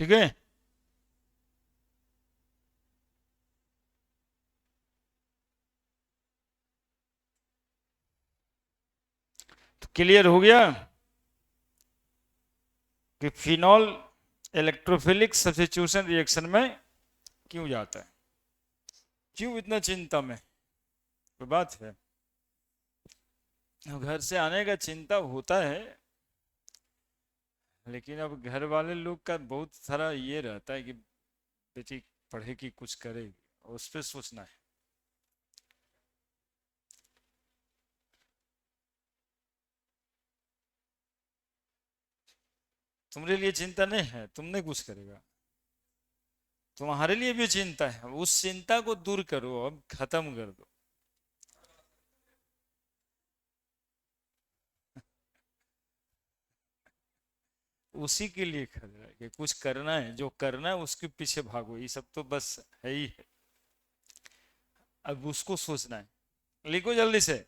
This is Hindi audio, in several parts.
ठीक है। तो क्लियर हो गया कि फिनॉल इलेक्ट्रोफिलिक सब्स्टिट्यूशन रिएक्शन में क्यों जाता है, क्यों इतना चिंता में, कोई बात है। घर से आने का चिंता होता है, लेकिन अब घर वाले लोग का बहुत सारा ये रहता है कि बेटी पढ़ेगी कुछ करेगी, उस पर सोचना है। तुम्हारे लिए चिंता नहीं है, तुमने कुछ करेगा, तुम्हारे लिए भी चिंता है, उस चिंता को दूर करो, अब खत्म कर दो। उसी के लिए खड़ा है कि कुछ करना है, जो करना है उसके पीछे भागो, ये सब तो बस है ही है। अब उसको सोचना है, लिखो जल्दी से।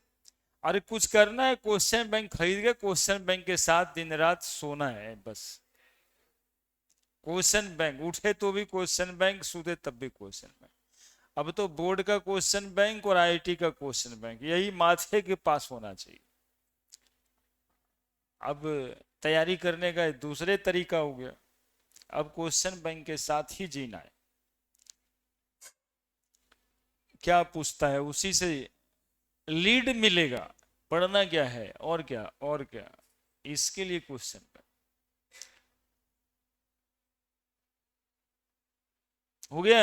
अरे कुछ करना है, क्वेश्चन बैंक खरीद के क्वेश्चन बैंक के साथ दिन रात सोना है बस। क्वेश्चन बैंक उठे तो भी क्वेश्चन बैंक, सूते तब भी क्वेश्चन बैंक। अब तो बोर्ड का क्वेश्चन बैंक और आईआईटी का क्वेश्चन बैंक यही माथे के पास होना चाहिए। अब तैयारी करने का दूसरे तरीका हो गया, अब क्वेश्चन बैंक के साथ ही जीना है। क्या पूछता है उसी से लीड मिलेगा, पढ़ना क्या है और क्या और क्या, इसके लिए क्वेश्चन बैंक हो गया।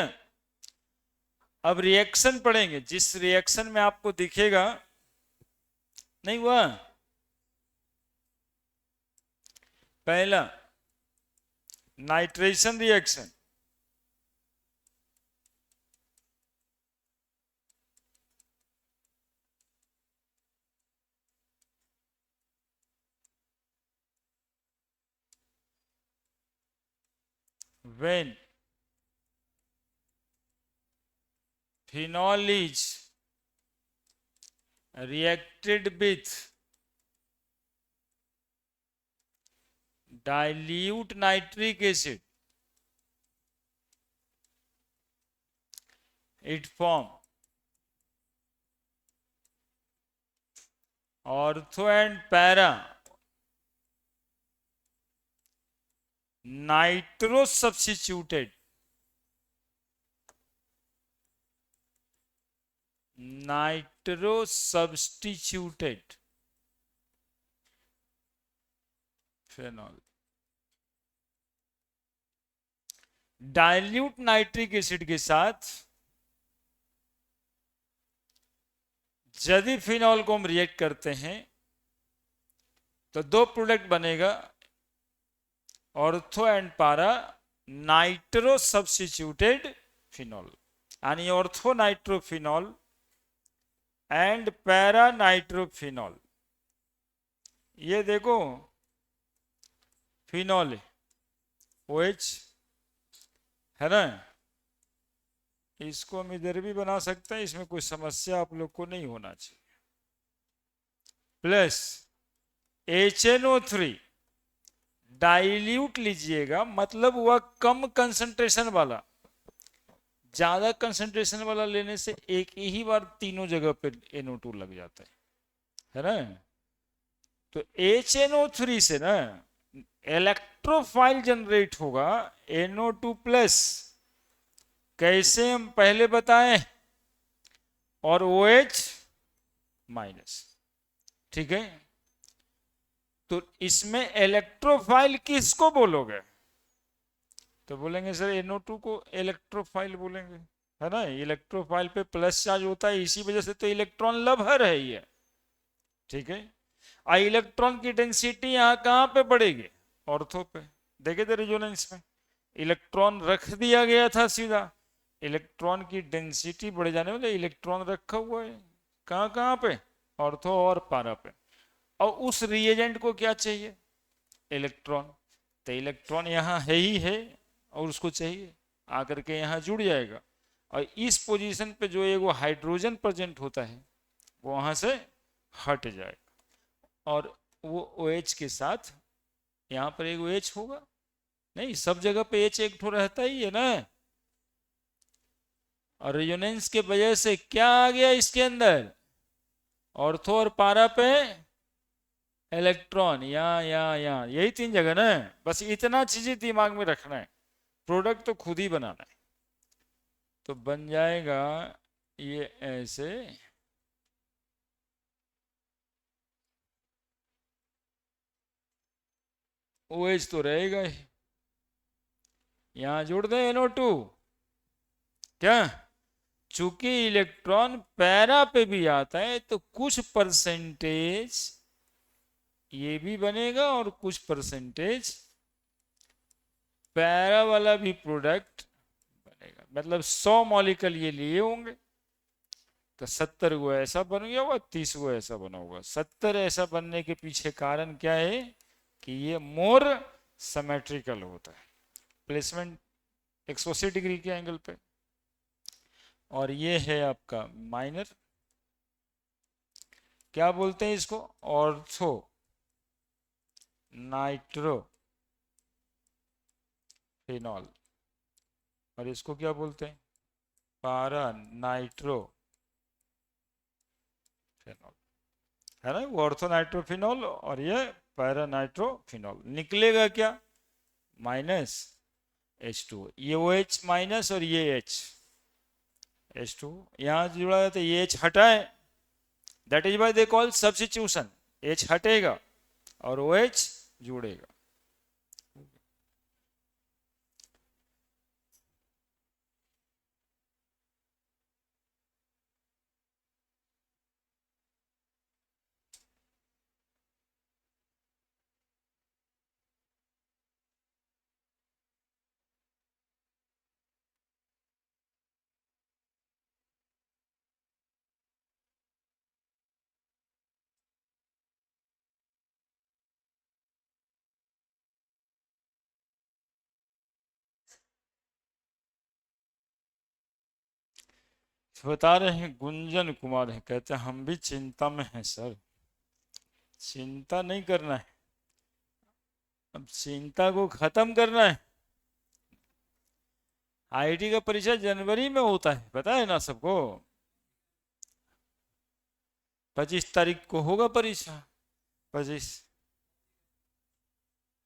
अब रिएक्शन पढ़ेंगे, जिस रिएक्शन में आपको दिखेगा, नहीं हुआ। पहला nitration reaction, when phenol is reacted with dilute nitric acid, it form ortho and para nitro substituted phenol। Dilute nitric acid के साथ यदि फिनॉल को हम रिएक्ट करते हैं तो दो प्रोडक्ट बनेगा, ortho and para nitro substituted phenol, यानी ortho nitrophenol and para nitrophenol. ये देखो फिनॉल OH है ना, इसको हम इधर भी बना सकते हैं, इसमें कोई समस्या आप लोग को नहीं होना चाहिए। प्लस HNO3 डाइल्यूट लीजिएगा, मतलब वह कम कंसंट्रेशन वाला, ज्यादा कंसंट्रेशन वाला लेने से एक ही बार तीनों जगह पे NO2 लग जाता है ना। तो HNO3 से ना इलेक्ट्रोफाइल जनरेट होगा NO2 प्लस, कैसे हम पहले बताएं, और OH माइनस। ठीक है, तो इसमें इलेक्ट्रोफाइल किसको बोलोगे, तो बोलेंगे सर NO2 को इलेक्ट्रोफाइल बोलेंगे, है ना। इलेक्ट्रोफाइल पे प्लस चार्ज होता है, इसी वजह से तो इलेक्ट्रॉन लवर है ये। ठीक है, इलेक्ट्रॉन की डेंसिटी यहाँ कहाँ पे बढ़ेगी, ऑर्थो पे। देखे थे रिजोनेंस में इलेक्ट्रॉन रख दिया गया था सीधा, इलेक्ट्रॉन की डेंसिटी बढ़ जाने वाले इलेक्ट्रॉन रखा हुआ है कहाँ कहाँ पे, ऑर्थो और पारा पे। और उस रिएजेंट को क्या चाहिए, इलेक्ट्रॉन, तो इलेक्ट्रॉन यहाँ है ही है और उसको चाहिए, आकर के यहाँ जुड़ जाएगा, और इस पोजीशन पे जो एक वो हाइड्रोजन प्रेजेंट होता है वो वहां से हट जाएगा, और वो OH के साथ यहाँ पर एक OH होगा, नहीं, सब जगह पे एच एक ठो रहता ही है ना। और रेजोनेंस के वजह से क्या आ गया इसके अंदर, ऑर्थो और पारा पे इलेक्ट्रॉन, यहाँ यही तीन जगह ना। बस इतना चीजें दिमाग में रखना है, प्रोडक्ट तो खुद ही बनाना है। तो बन जाएगा ये ऐसे, ओ एच तो रहेगा ही, यहां जोड़ दें NO2। क्या, चूंकि इलेक्ट्रॉन पैरा पे भी आता है तो कुछ परसेंटेज ये भी बनेगा और कुछ परसेंटेज पैरा वाला भी प्रोडक्ट बनेगा। मतलब 100 मॉलिक्यूल ये लिए होंगे तो 70 गो ऐसा बन गया होगा, 30 गो ऐसा बना होगा। 70 ऐसा बनने के पीछे कारण क्या है कि ये मोर सिमेट्रिकल होता है, प्लेसमेंट 180 डिग्री के एंगल पे। और ये है आपका माइनर, क्या बोलते हैं इसको, ऑर्थो नाइट्रो फिनॉल। और इसको क्या बोलते हैं, पारा नाइट्रो फिनॉल, है ना। वो ऑर्थो नाइट्रोफिनॉल और ये पैरा नाइट्रोफिनॉल। निकलेगा क्या, -H2, ये OH माइनस और ये H2 यहां जुड़ा है तो ये H हटाए, that is why they call substitution. H हटेगा और OH जुड़ेगा। बता रहे हैं गुंजन कुमार है, कहते हैं हम भी चिंता में हैं सर। चिंता नहीं करना है, अब चिंता को खत्म करना है। IIT का परीक्षा जनवरी में होता है, पता है ना सबको। 25 तारीख को होगा परीक्षा, 25।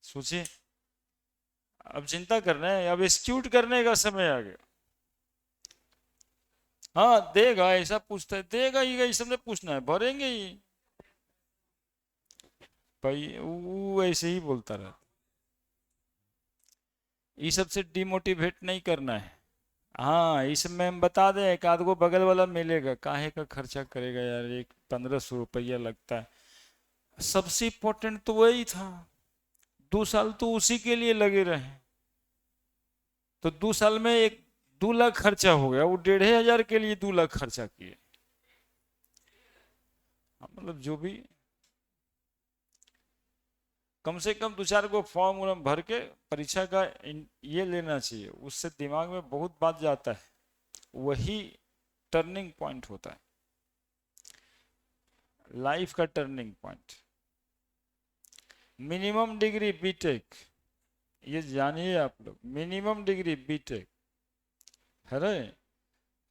सोचिए, अब चिंता करना है, अब एक्सक्यूट करने का समय आ गया। हाँ देगा, ऐसा पूछता है, देगा ही, ये सबने पूछना है, भरेंगे ही भाई, वो ऐसे ही बोलता रहा। ये सबसे डिमोटिवेट नहीं करना है। हाँ, इसमें हम बता दें, एक आध को बगल वाला मिलेगा, काहे का खर्चा करेगा यार, एक 1500 रुपया लगता है। सबसे इम्पोर्टेंट तो वही था, 2 साल तो उसी के लिए लगे रहे, तो 2 साल में 2 लाख खर्चा हो गया, वो 1500 के लिए 2 लाख खर्चा किए। हाँ, मतलब जो भी, कम से कम 2 4 को फॉर्म वॉर्म भर के परीक्षा का ये लेना चाहिए, उससे दिमाग में बहुत बात जाता है, वही टर्निंग पॉइंट होता है, लाइफ का turning point. Minimum degree BTech, ये जानिए आप लोग, मिनिमम डिग्री बीटेक है रे।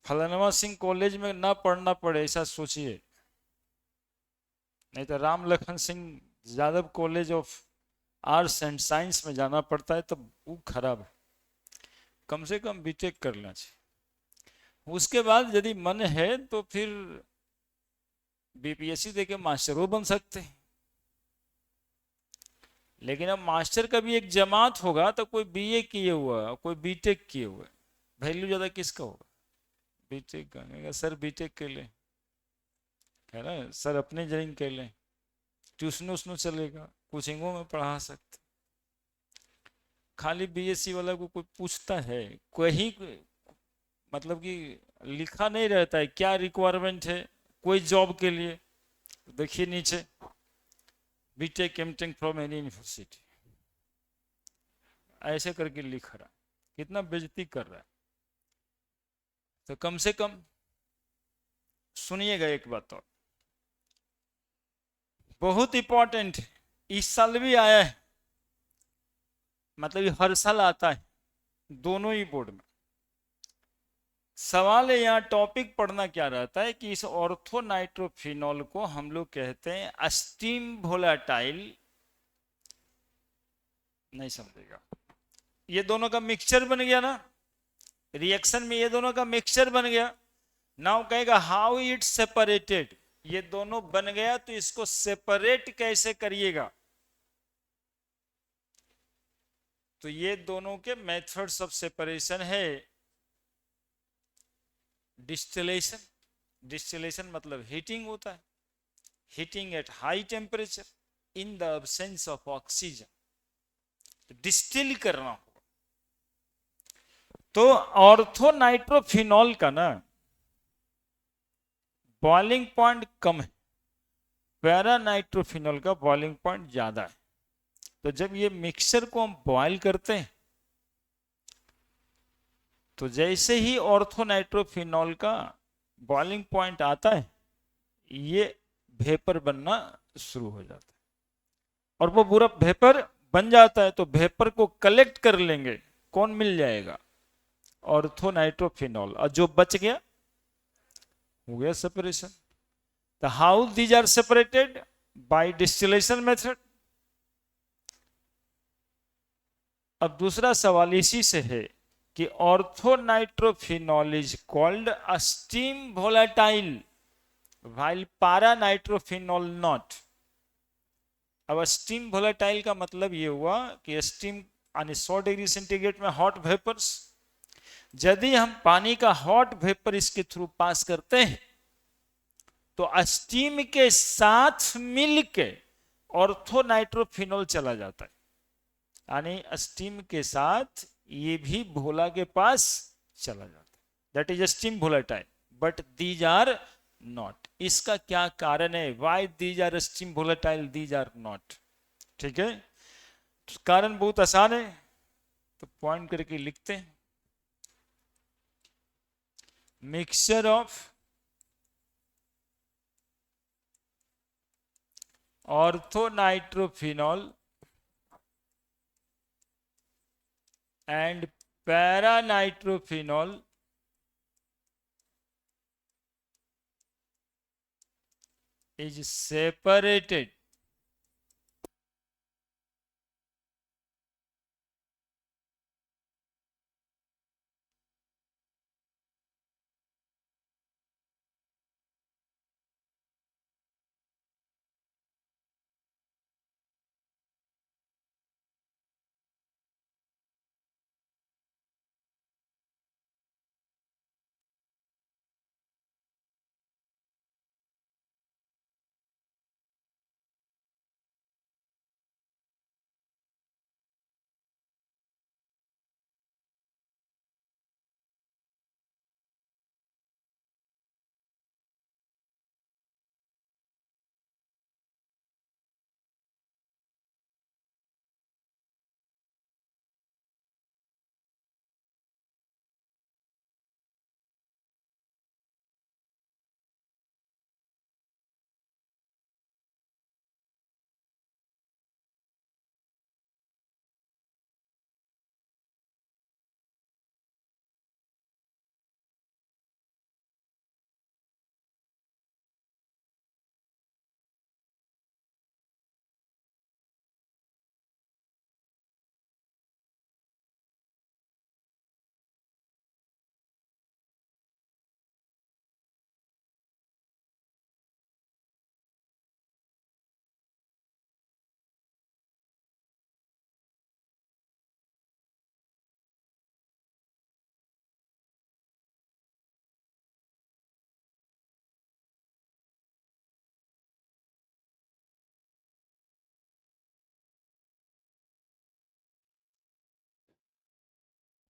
फलानवा सिंह कॉलेज में ना पढ़ना पड़े ऐसा सोचिए, नहीं तो Ram Lakhan Singh Yadav college of arts and science में जाना पड़ता है, तो वो खराब है। कम से कम बीटेक कर लेना चाहिए। उसके बाद यदि मन है तो फिर BPSC देके मास्टरों बन सकते हैं। लेकिन अब मास्टर का भी एक जमात होगा, तो कोई BA किए हुआ, कोई बीटेक किए हुआ, वैल्यू ज्यादा किसका होगा, बीटेक का। सर बीटेक कर ले, है ना, सर अपने ज्वाइन कर लें, ट्यूशन उसनो चलेगा, कोचिंगों में पढ़ा सकते। खाली BSc वाला को कोई पूछता है, कोई मतलब कि लिखा नहीं रहता है क्या रिक्वायरमेंट है कोई जॉब के लिए, देखिए नीचे, BTech MTech from any university, ऐसे करके लिख रहा, कितना बेइज्जती कर रहा है। तो कम से कम सुनिएगा एक बात और, बहुत इंपॉर्टेंट, इस साल भी आया है, मतलब ये हर साल आता है दोनों ही बोर्ड में। सवाल है यहाँ टॉपिक पढ़ना क्या रहता है कि इस ऑर्थोनाइट्रोफिनॉल को हम लोग कहते हैं अस्टीम वोलेटाइल। नहीं समझेगा, ये दोनों का मिक्सचर बन गया ना, रिएक्शन में ये दोनों का मिक्सचर बन गया। नाउ कहेगा हाउ इट सेपरेटेड, ये दोनों बन गया तो इसको सेपरेट कैसे करिएगा। तो ये दोनों के मेथड्स ऑफ सेपरेशन है डिस्टिलेशन। डिस्टिलेशन मतलब हीटिंग होता है, heating at high temperature in the absence of oxygen, distil करना होगा। तो ऑर्थोनाइट्रोफिनॉल का ना बॉइलिंग पॉइंट कम है, पैरानाइट्रोफिनॉल का बॉइलिंग पॉइंट ज्यादा है। तो जब ये मिक्सचर को हम बॉयल करते हैं तो जैसे ही ऑर्थोनाइट्रोफिनॉल का बॉइलिंग पॉइंट आता है ये वेपर बनना शुरू हो जाता है, और वो पूरा वेपर बन जाता है। तो वेपर को कलेक्ट कर लेंगे, कौन मिल जाएगा, ऑर्थोनाइट्रोफिनॉल, और जो बच गया हो गया सेपरेशन। तो how these are separated, by distillation method. अब दूसरा सवाल इसी से है कि orthonitrophenol is called as steam volatile while paranitrophenol not. अब स्टीम वोलेटाइल का मतलब ये हुआ कि स्टीम यानी 100 डिग्री सेंटीग्रेड में हॉट वेपर्स, यदि हम पानी का हॉट वेपर इसके थ्रू पास करते हैं तो स्टीम के साथ मिलके ऑर्थोनाइट्रोफिनॉल चला जाता है, यानी स्टीम के साथ ये भी भोला के पास चला जाता है। That is steam volatile but these are not. इसका क्या कारण है, why these are steam volatile these are not. ठीक है, तो कारण बहुत आसान है, तो पॉइंट करके लिखते हैं। Mixture of orthonitrophenol and paranitrophenol is separated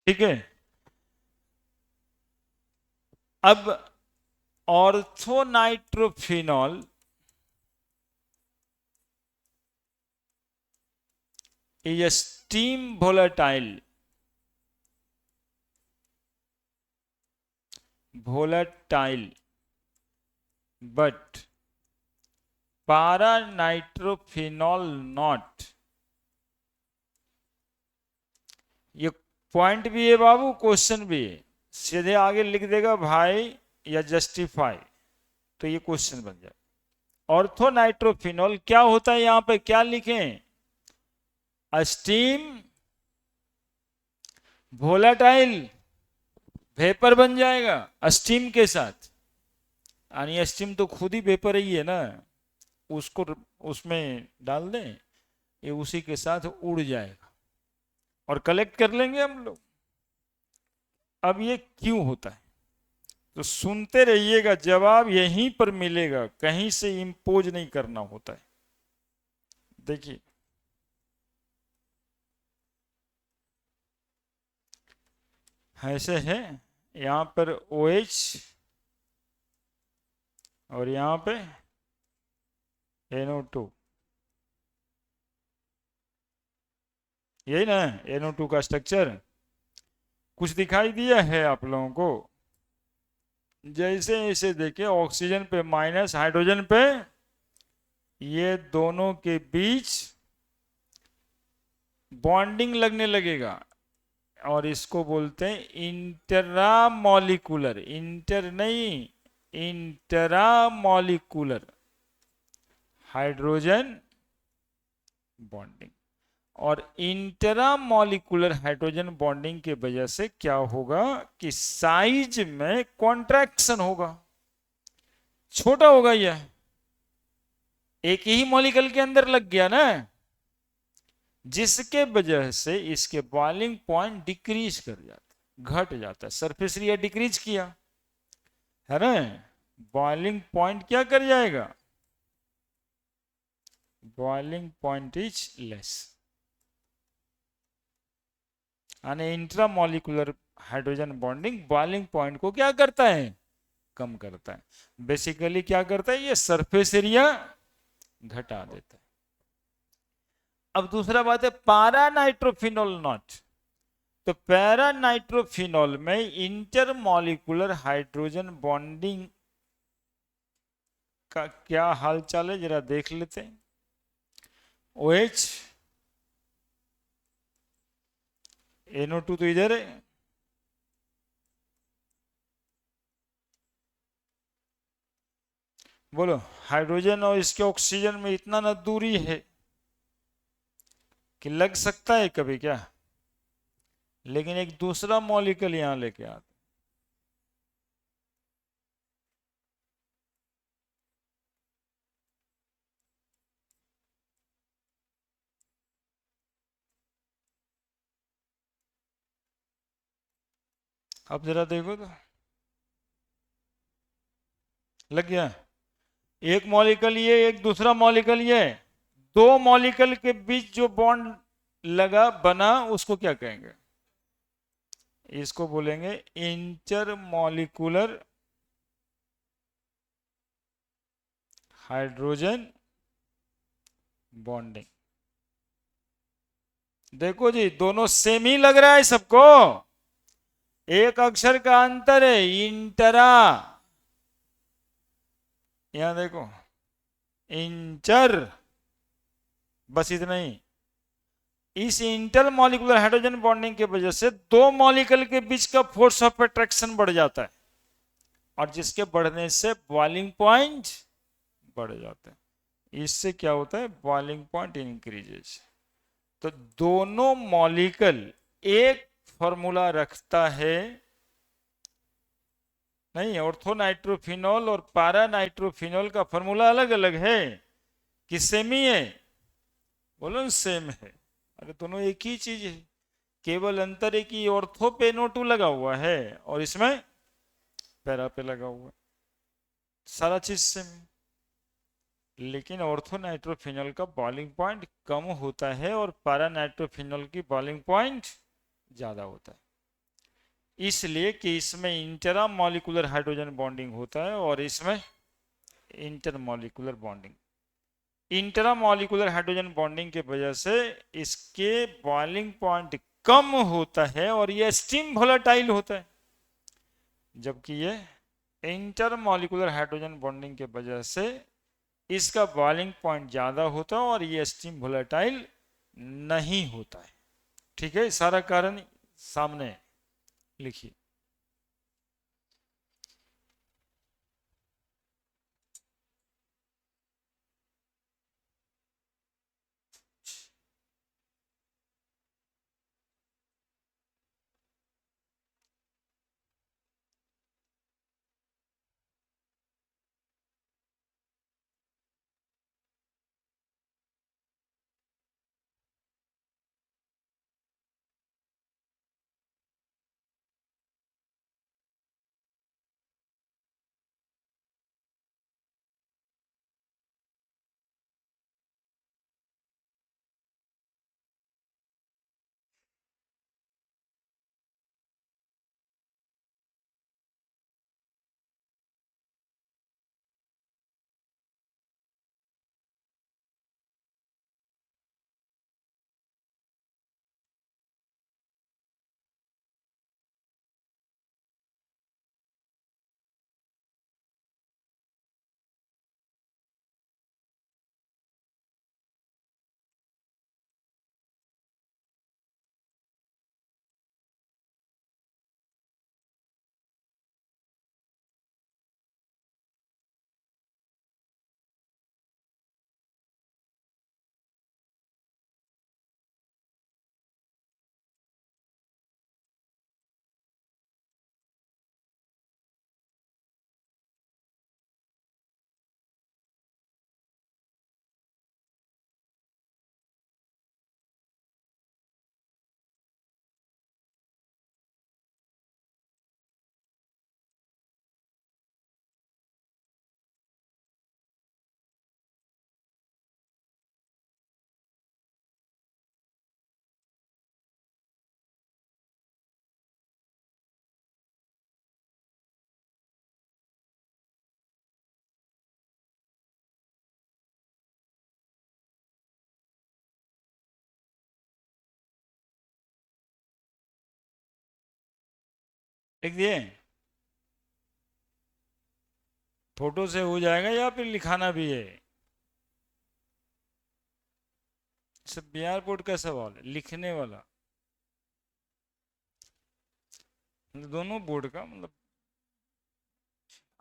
ठीक है। अब orthonitrophenol is a steam volatile but paranitrophenol not। ये पॉइंट भी है बाबू, क्वेश्चन भी है। सीधे आगे लिख देगा भाई या जस्टिफाई, तो ये क्वेश्चन बन जाए। ऑर्थोनाइट्रोफिनॉल क्या होता है, यहां पे क्या लिखें? स्टीम वोलाटाइल वेपर बन जाएगा स्टीम के साथ। यानी स्टीम तो खुद ही वेपर ही है ना, उसको उसमें डाल दें, ये उसी के साथ उड़ जाएगा और कलेक्ट कर लेंगे हम लोग। अब ये क्यों होता है, तो सुनते रहिएगा, जवाब यहीं पर मिलेगा, कहीं से इंपोज नहीं करना होता है। देखिए ऐसे है, यहां पर OH और यहां पे NO2, यही ना NO2 का स्ट्रक्चर। कुछ दिखाई दिया है आप लोगों को? जैसे इसे देखिए, ऑक्सीजन पे माइनस, हाइड्रोजन पे, ये दोनों के बीच बॉन्डिंग लगने लगेगा और इसको बोलते हैं इंटरामॉलिकुलर, इंटर नहीं, इंटरामॉलिकुलर हाइड्रोजन बॉन्डिंग। और इंटरामॉलिकुलर हाइड्रोजन बॉन्डिंग के वजह से क्या होगा कि साइज में कॉन्ट्रैक्शन होगा, छोटा होगा। यह एक ही मॉलिक्यूल के अंदर लग गया ना, जिसके वजह से इसके बॉइलिंग पॉइंट डिक्रीज कर जाता, घट जाता है। सरफेस एरिया डिक्रीज किया है ना, बॉइलिंग पॉइंट क्या कर जाएगा, बॉइलिंग पॉइंट इज लेस। यानी intramolecular hydrogen bonding boiling point को क्या करता है, कम करता है। बेसिकली क्या करता है, ये सरफेस एरिया घटा देता है। अब दूसरा बात है पारा नाइट्रोफिनॉल नॉट। तो पैरा नाइट्रोफिनॉल में इंटरमॉलिक्यूलर हाइड्रोजन बॉन्डिंग का क्या हाल चाल है, जरा देख लेते हैं। OH NO2 तो इधर है, बोलो हाइड्रोजन और इसके ऑक्सीजन में इतना ना दूरी है कि लग सकता है कभी क्या, लेकिन एक दूसरा मॉलिक्यूल यहां लेके आता। अब जरा देखो तो, लग गया। एक मॉलिक्यूल ये, एक दूसरा मॉलिक्यूल ये, दो मॉलिक्यूल के बीच जो बॉन्ड लगा बना, उसको क्या कहेंगे? इसको बोलेंगे इंटरमॉलिक्यूलर हाइड्रोजन बॉन्डिंग। देखो जी, दोनों सेम ही लग रहा है सबको, एक अक्षर का अंतर है, इंटरा, यहां देखो इंटर, बस इतना ही। इस इंटर मॉलिक्यूलर हाइड्रोजन बॉन्डिंग की वजह से दो मॉलिक्यूल के बीच का फोर्स ऑफ अट्रैक्शन बढ़ जाता है, और जिसके बढ़ने से बॉइलिंग पॉइंट बढ़ जाता है। इससे क्या होता है, बॉइलिंग पॉइंट इंक्रीजेस। तो दोनों मॉलिक्यूल एक फॉर्मूला रखता है नहीं, ऑर्थोनाइट्रोफिनॉल और पारा नाइट्रोफिनॉल का फॉर्मूला अलग अलग है कि सेम ही है? बोलो सेम है। अरे दोनों एक ही चीज है, केवल अंतर है कि ऑर्थो पे NO2 लगा हुआ है और इसमें पैरा पे लगा हुआ है, सारा चीज सेम है। लेकिन ऑर्थोनाइट्रोफिनॉल का बॉइलिंग पॉइंट कम होता है और पारा नाइट्रोफिनॉल की बॉइलिंग पॉइंट ज्यादा होता है, इसलिए कि इसमें इंटरा मॉलिक्यूलर हाइड्रोजन बॉन्डिंग होता है और इसमें intermolecular bonding. Intra molecular hydrogen bonding की वजह से इसके बॉइलिंग पॉइंट कम होता है और ये स्टीम वोलेटाइल होता है, जबकि ये इंटरमॉलिक्यूलर हाइड्रोजन बॉन्डिंग की वजह से इसका बॉइलिंग पॉइंट ज्यादा होता है और ये स्टीम वोलेटाइल नहीं होता है। ठीक है, सारा कारण सामने लिखिए। लिख दिए? फोटो से हो जाएगा या फिर लिखाना भी है? सब बिहार बोर्ड का सवाल है, लिखने वाला। मतलब दोनों बोर्ड का, मतलब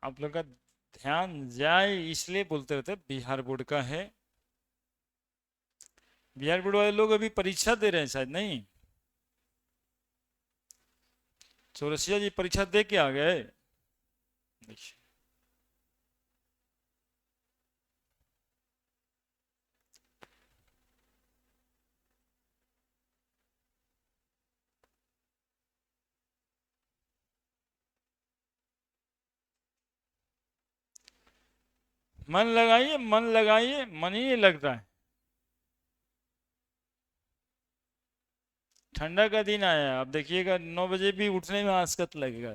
आप लोग का ध्यान जाए इसलिए बोलते रहते हैं बिहार बोर्ड का है। बिहार बोर्ड वाले लोग अभी परीक्षा दे रहे हैं शायद, नहीं? चौरसिया जी परीक्षा दे के आ गए? देखिए, मन लगाइए, मन लगाइए, मन ही नहीं लग रहा है। ठंडा का दिन आया है, अब देखिएगा 9 बजे भी उठने में आसकत लगेगा,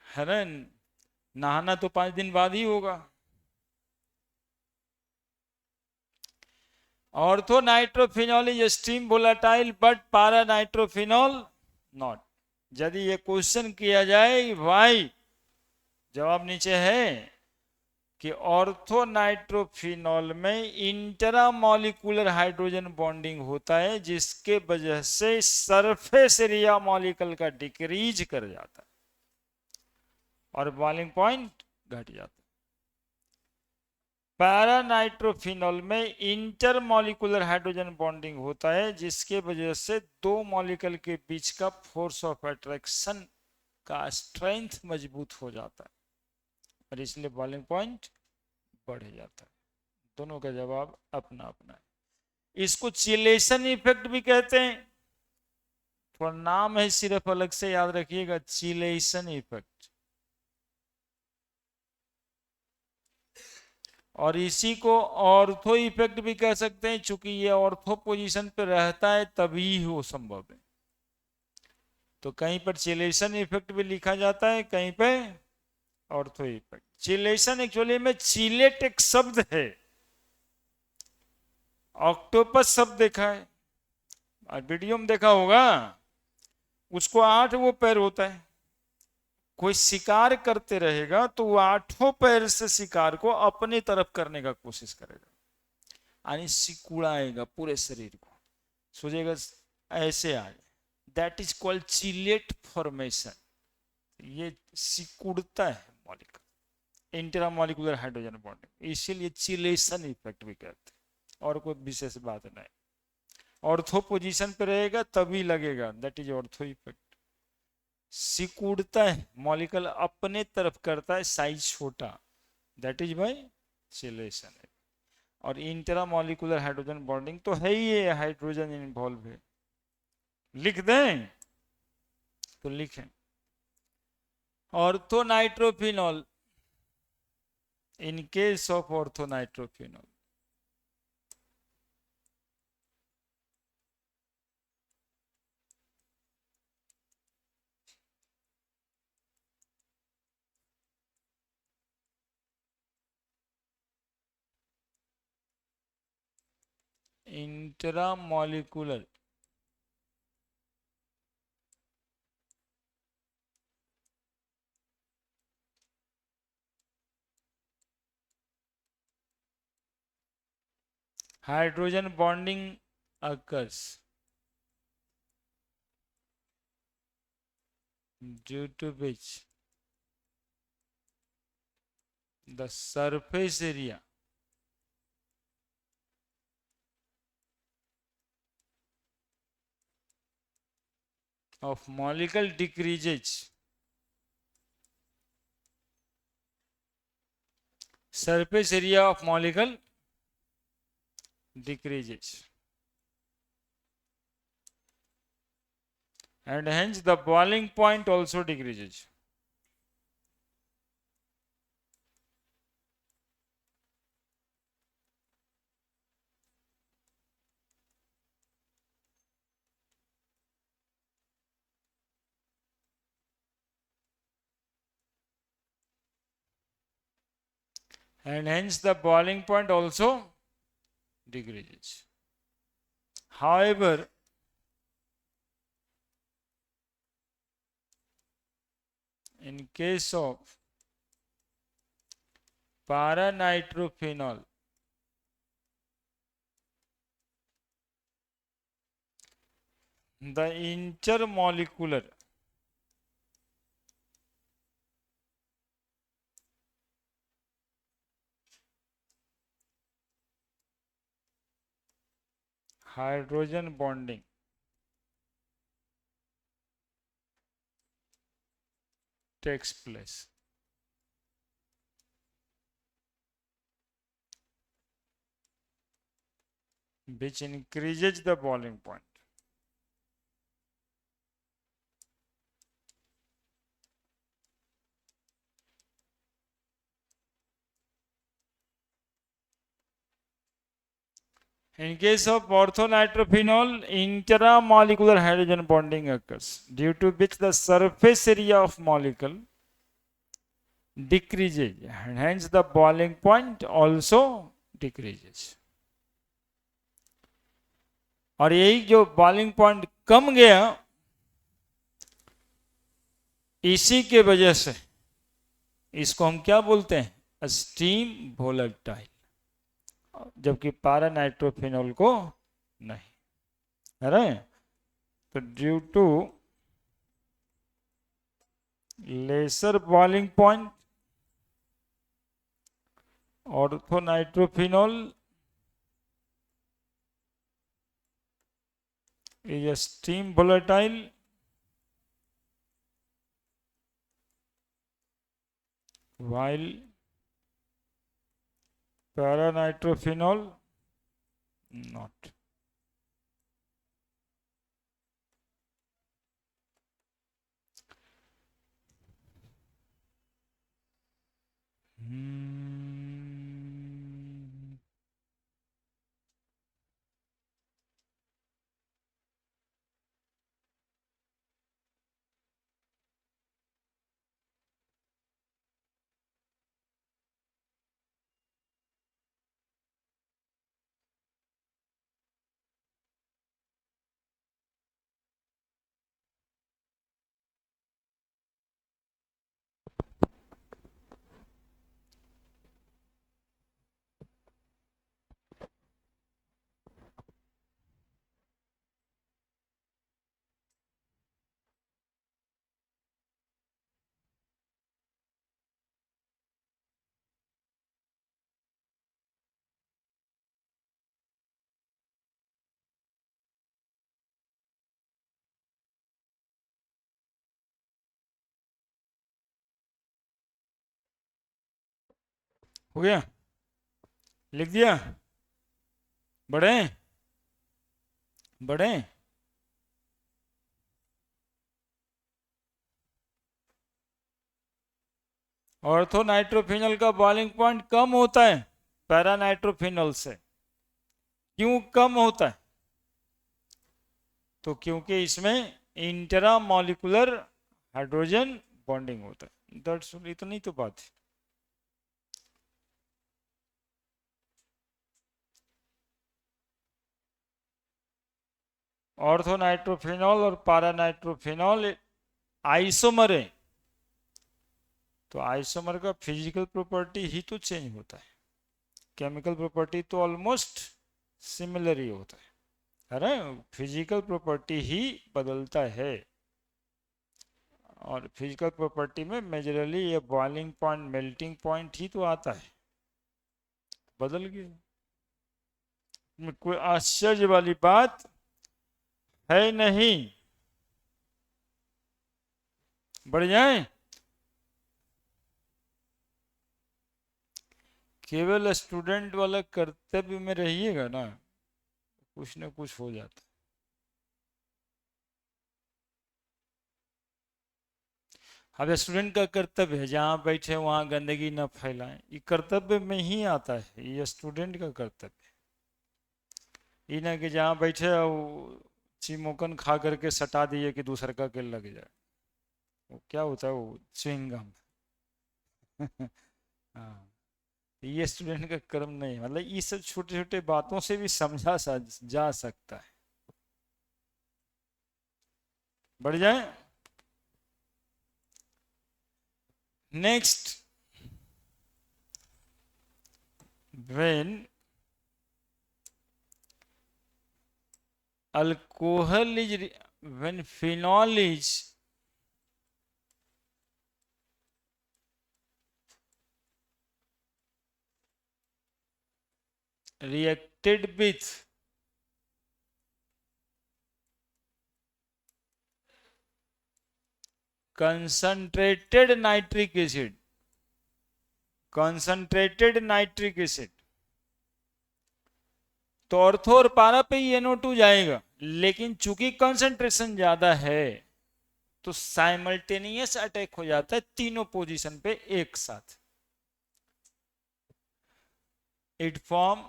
है ना? नहाना तो 5 दिन बाद ही होगा। Ortho nitrophenol is steam volatile but पारा नाइट्रोफिनॉल नॉट। यदि ये क्वेश्चन किया जाए भाई, जवाब नीचे है कि ऑर्थो नाइट्रोफिनॉल में इंटरामॉलिक्यूलर हाइड्रोजन बॉन्डिंग होता है, जिसके वजह से सरफेस एरिया मॉलिक्यूल का डिक्रीज कर जाता है और बॉइलिंग पॉइंट घट जाता है। पैरानाइट्रोफिनॉल में इंटरमॉलिक्यूलर हाइड्रोजन बॉन्डिंग होता है, जिसके वजह से दो मॉलिक्यूल के बीच का फोर्स ऑफ अट्रैक्शन का स्ट्रेंथ मजबूत हो जाता है और इसलिए बॉइलिंग पॉइंट बढ़ जाता है। दोनों का जवाब अपना अपना है। इसको चिलेशन इफेक्ट भी कहते हैं, थोड़ा नाम है सिर्फ, अलग से याद रखिएगा, चिलेशन इफेक्ट। और इसी को ऑर्थो इफेक्ट भी कह सकते हैं, चूंकि ये ऑर्थो पोजीशन पे रहता है तभी वो संभव है। तो कहीं पर चिलेशन इफेक्ट भी लिखा जाता है, कहीं पे ऑर्थो इफेक्ट। चिलेशन एक्चुअली में चिलेट एक शब्द है, ऑक्टोपस शब्द देखा है और वीडियो में देखा होगा, उसको 8 वो पैर होता है। कोई शिकार करते रहेगा तो वो 8 पैर से शिकार को अपनी तरफ करने का कोशिश करेगा, यानी सिकुड़ाएगा पूरे शरीर को। सोचिएगा ऐसे आ जाए, that is called chelate formation. ये सिकुड़ता है मॉलिक्यूल, इंटरामॉलिक्यूलर हाइड्रोजन बॉन्डिंग, इसीलिए चिलेशन इफेक्ट भी कहते हैं, और कोई विशेष बात नहीं। ऑर्थो पोजीशन पे रहेगा तभी लगेगा, दैट इज ऑर्थो इफेक्ट। सिकुड़ता है मॉलिक्यूल, अपने तरफ करता है साइज छोटा, दैट इज बाय चिलेशन। और इंट्रा मॉलिकुलर हाइड्रोजन बॉन्डिंग तो है ही, है हाइड्रोजन इन्वॉल्व है। लिख दें तो लिखें, ortho nitrophenol, in case of ortho nitrophenol, intra molecular hydrogen bonding occurs due to which the surface area of molecule decreases, surface area of molecule decreases, and hence the boiling point also decreases. And hence the boiling point also decreases. However, in case of para-nitrophenol, the intermolecular hydrogen bonding takes place. Which increases the boiling point. In case of orthonitrophenol, intramolecular hydrogen bonding occurs, due to which the surface area of molecule decreases, and hence the boiling point also decreases. और यही जो बॉइलिंग पॉइंट कम गया, इसी के वजह से इसको हम क्या बोलते हैं, स्टीम वोलेटाइल, जबकि पारा नाइट्रोफिनॉल को नहीं, है ना। तो due to lesser boiling point, orthonitrophenol is a steam volatile while para-nitrophenol not. हो गया, लिख दिया, बढ़े बढ़े। ऑर्थो नाइट्रोफिनॉल का बॉइलिंग पॉइंट कम होता है पैरा नाइट्रोफिनॉल से। क्यों कम होता है? तो क्योंकि इसमें इंट्रा मॉलिक्यूलर हाइड्रोजन बॉन्डिंग होता है। दैट्स इतनी तो बात है। ऑर्थो नाइट्रोफिनॉल और पारा नाइट्रोफिनॉल आइसोमर है, तो आइसोमर का फिजिकल प्रॉपर्टी ही तो चेंज होता है, केमिकल प्रॉपर्टी तो ऑलमोस्ट सिमिलर ही होता है ना, फिजिकल प्रॉपर्टी ही बदलता है। और फिजिकल प्रॉपर्टी में मेजरली ये बॉइलिंग पॉइंट मेल्टिंग पॉइंट ही तो आता है, बदल गया। में कोई आश्चर्य वाली बात है नहीं। बढ़ जाए, केवल स्टूडेंट वाला कर्तव्य में रहिएगा ना, कुछ ना कुछ हो जाता। अब स्टूडेंट का कर्तव्य है जहाँ बैठे वहाँ गंदगी न फैलाएं, ये कर्तव्य में ही आता है, ये स्टूडेंट का कर्तव्य है। ये ना कि जहाँ बैठे चिमोकन खा करके सटा दिए कि दूसरे का के लग जाए, वो क्या होता है, वो च्युइंगम। हाँ, ये स्टूडेंट का कर्म नहीं, मतलब ये सब छोटे छोटे बातों से भी समझा जा सकता है। बढ़ जाए, next, when alcohol is when phenol is reacted with concentrated nitric acid, concentrated nitric acid, तो ऑर्थो और पारा पे ही NO2 जाएगा, लेकिन चूंकि कंसंट्रेशन ज्यादा है तो साइमल्टेनियस अटैक हो जाता है तीनों पोजीशन पे एक साथ। इट फॉर्म,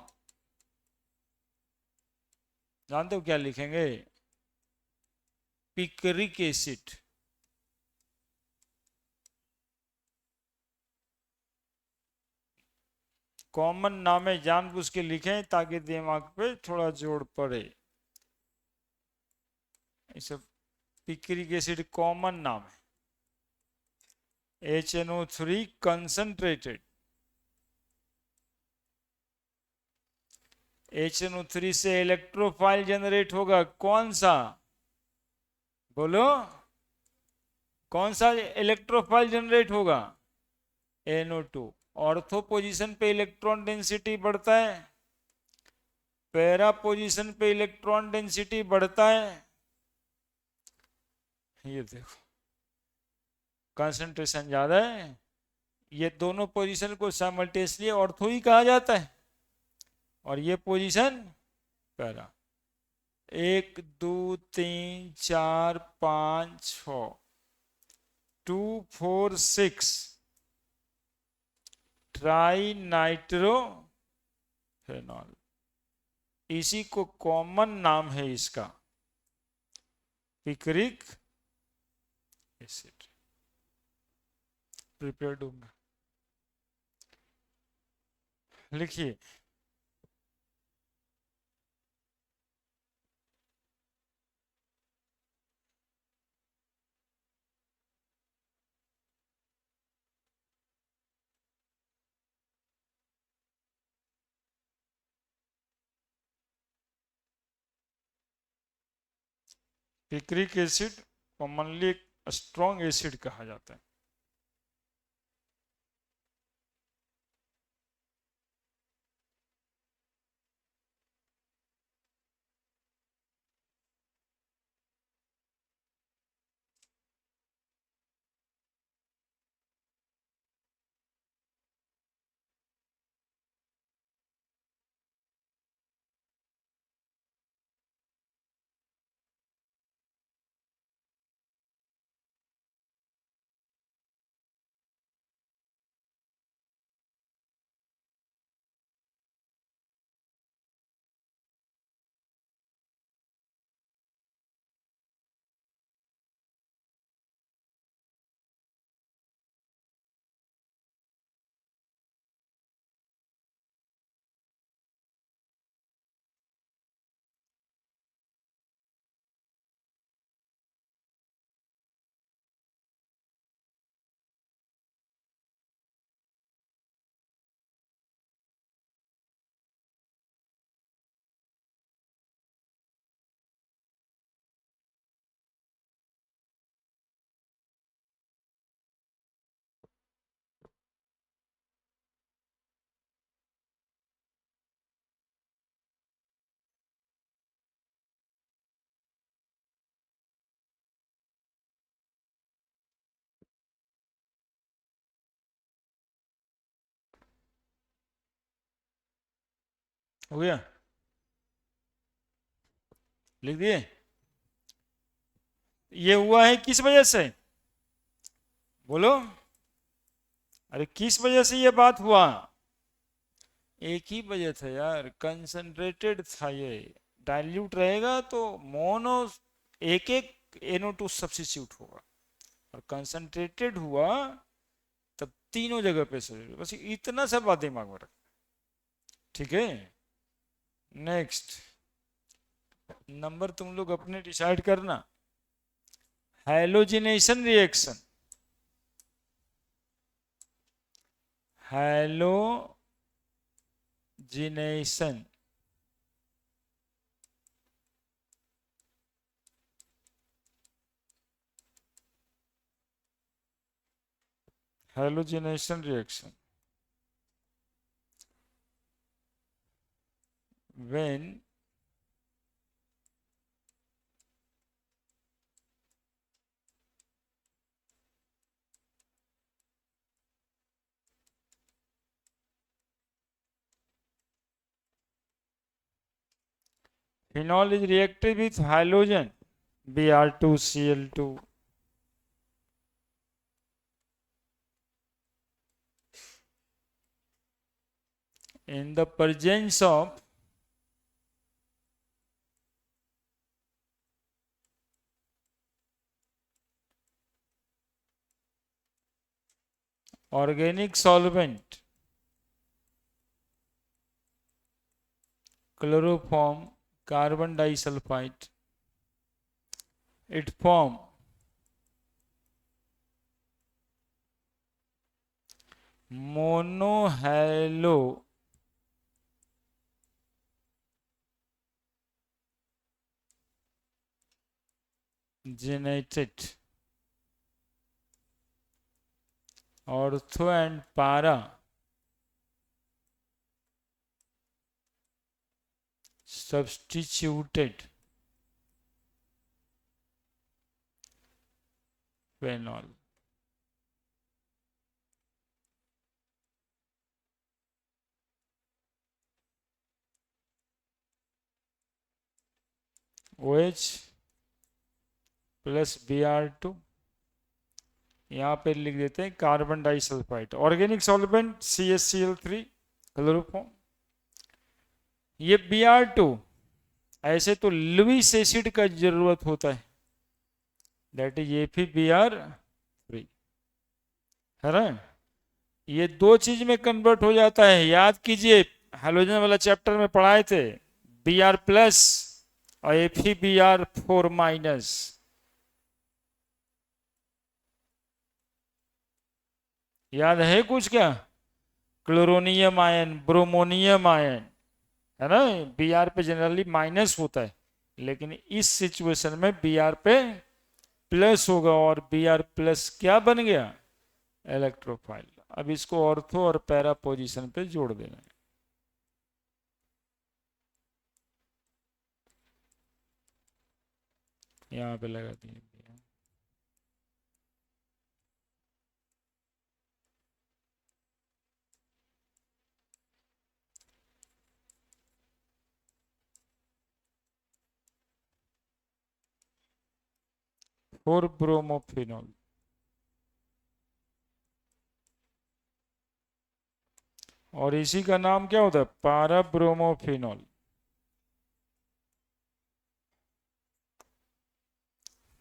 जानते हो क्या लिखेंगे? पिकरिक एसिड। कॉमन नाम है, जानबूझ के लिखें ताकि दिमाग पे थोड़ा जोर पड़े। इसे पिक्रिक एसिड कॉमन नाम है। HNO3 कंसंट्रेटेड, HNO3 से इलेक्ट्रोफाइल जनरेट होगा, कौन सा? बोलो, कौन सा इलेक्ट्रोफाइल जनरेट होगा? NO2। ऑर्थो पोजीशन पे इलेक्ट्रॉन डेंसिटी बढ़ता है, पैरा पोजीशन पे इलेक्ट्रॉन डेंसिटी बढ़ता है। ये देखो, कंसंट्रेशन ज्यादा है, ये दोनों पोजीशन को साइमल्टेनियसली ऑर्थो ही कहा जाता है, और ये पोजीशन पैरा। 1 2 3 4 5 6, 2 4 6 ट्राई नाइट्रोफेनॉल, इसी को कॉमन नाम है इसका पिक्रिक एसिड। प्रिपेयर्ड होंगे, लिखिए। Picric acid commonly strong acid कहा जाता है। हो गया, लिख दिए। ये हुआ है किस वजह से, बोलो, अरे किस वजह से ये बात हुआ। एक ही वजह था यार, कंसंट्रेटेड था ये। डाइल्यूट रहेगा तो मोनो एक एक NO2 सब्सिट्यूट होगा, और कंसंट्रेटेड हुआ तब तीनों जगह पे से, बस इतना सा बात दिमाग में रख। ठीक है, नेक्स्ट नंबर तुम लोग अपने डिसाइड करना। Halogenation reaction, halogenation, halogenation reaction, when phenol is reacted with halogen Br2Cl2 in the presence of organic solvent chloroform carbon disulfide, it form monohalogenated ortho and para substituted phenol. OH plus Br2, यहाँ पे लिख देते हैं carbon disulphide, organic solvent CaCl3 chloroform. ये Br2 ऐसे तो लुईस एसिड का जरूरत होता है, दैट इज FeBr3, है ना। ये दो चीज में कन्वर्ट हो जाता है, याद कीजिए हाइड्रोजन वाला चैप्टर में पढ़ाए थे, Br प्लस और FeBr4 माइनस। याद है कुछ क्या, क्लोरोनियम आयन, ब्रोमोनियम आयन, है ना। Br पे जनरली माइनस होता है, लेकिन इस सिचुएशन में Br पे प्लस होगा, और Br प्लस क्या बन गया, इलेक्ट्रोफाइल। अब इसको ऑर्थो और पैरा पोजीशन पे जोड़ देना है। यहाँ पे लगा दिए 4 ब्रोमोफिनॉल, और इसी का नाम क्या होता है, पारा ब्रोमोफिनॉल।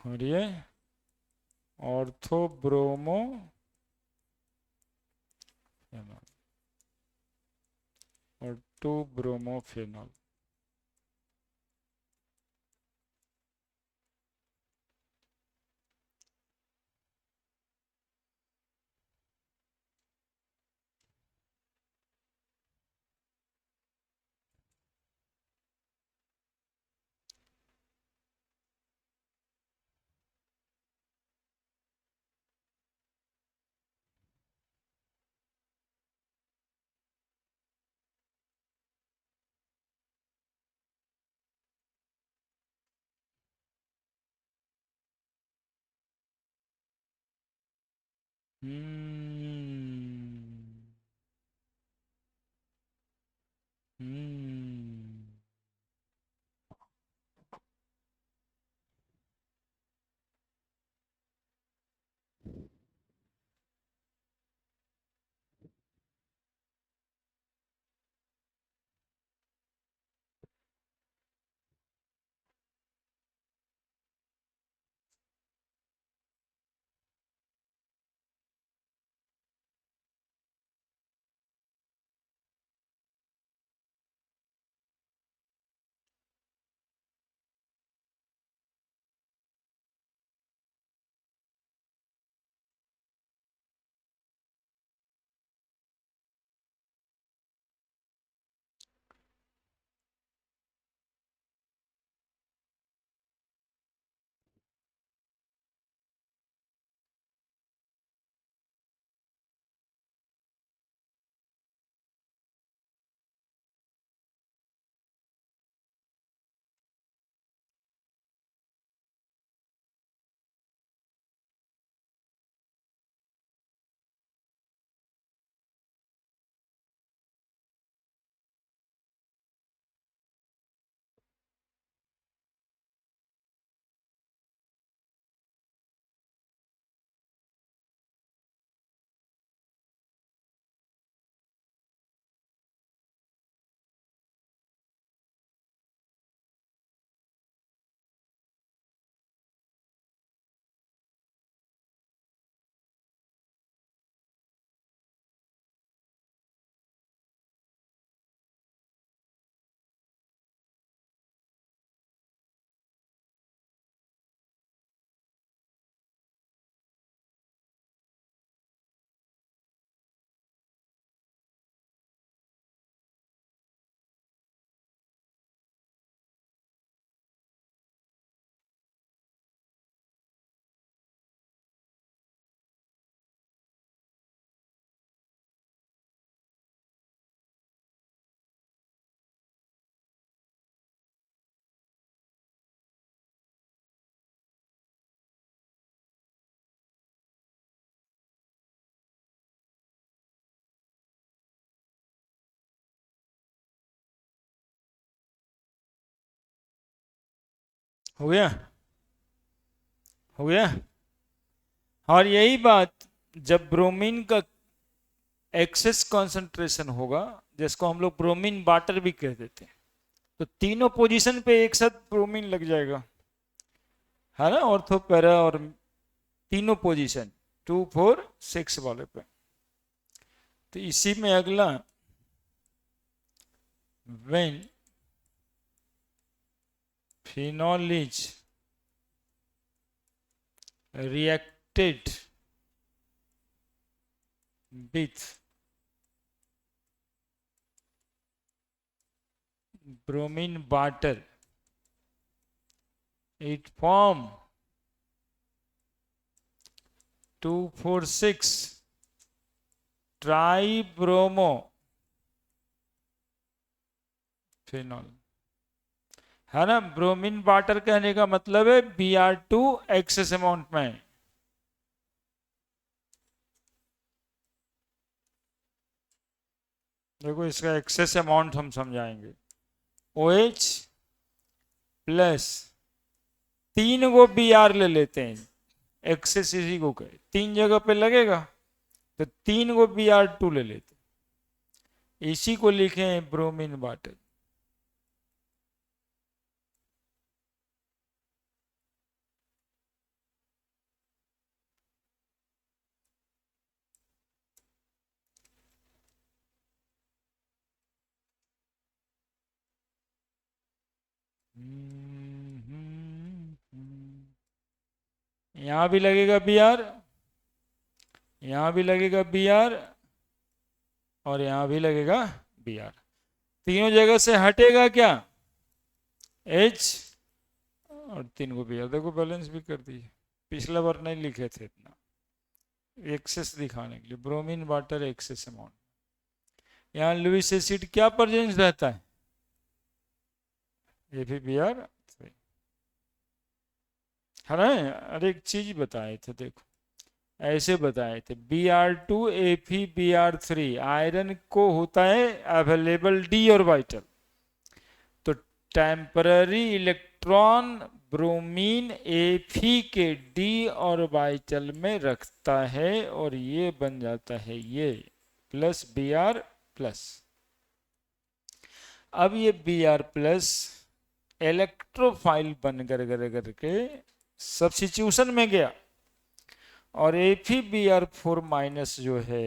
और ये ऑर्थो ब्रोमो और 2 ब्रोमोफिनॉल। हम्म हो गया, हो गया। और यही बात जब ब्रोमीन का एक्सेस कंसंट्रेशन होगा, जिसको हम लोग ब्रोमीन वाटर भी कह देते हैं, तो तीनों पोजीशन पे एक साथ ब्रोमीन लग जाएगा, है ना, ऑर्थो पैरा और तीनों पोजीशन 2 4 6 वाले पे। तो इसी में अगला, when phenol is reacted with bromine water, it form 2 4 6 tribromo phenol, है ना। ब्रोमीन वाटर कहने का मतलब है Br2 एक्सेस अमाउंट में। देखो इसका एक्सेस अमाउंट हम समझाएंगे। OH प्लस 3 गो Br ले लेते हैं, एक्सेस इसी को कहे, 3 जगह पे लगेगा, तो 3 गो Br2 ले लेते हैं, इसी को लिखे हैं ब्रोमीन वाटर। यहां भी लगेगा Br, यहां भी लगेगा Br, और यहां भी लगेगा Br। तीनों जगह से हटेगा क्या, H, और 3 को Br। देखो बैलेंस भी कर दिए, पिछला बार नहीं लिखे थे इतना, एक्सेस दिखाने के लिए, ब्रोमीन वाटर एक्सेस अमाउंट। यहाँ लुइस एसिड क्या प्रेजेंस रहता है, FeBr, है ना। अरे एक चीज बताए थे, देखो ऐसे बताए थे, Br2 FeBr3 आयरन को होता है अवेलेबल डी ऑर्बिटल, तो टेम्पररी इलेक्ट्रॉन ब्रोमीन Fe के डी ऑर्बिटल में रखता है, और ये बन जाता है ये प्लस Br प्लस। अब ये Br प्लस इलेक्ट्रोफाइल बन कर करके सब्स्टिट्यूशन में गया, और FeBr4 माइनस जो है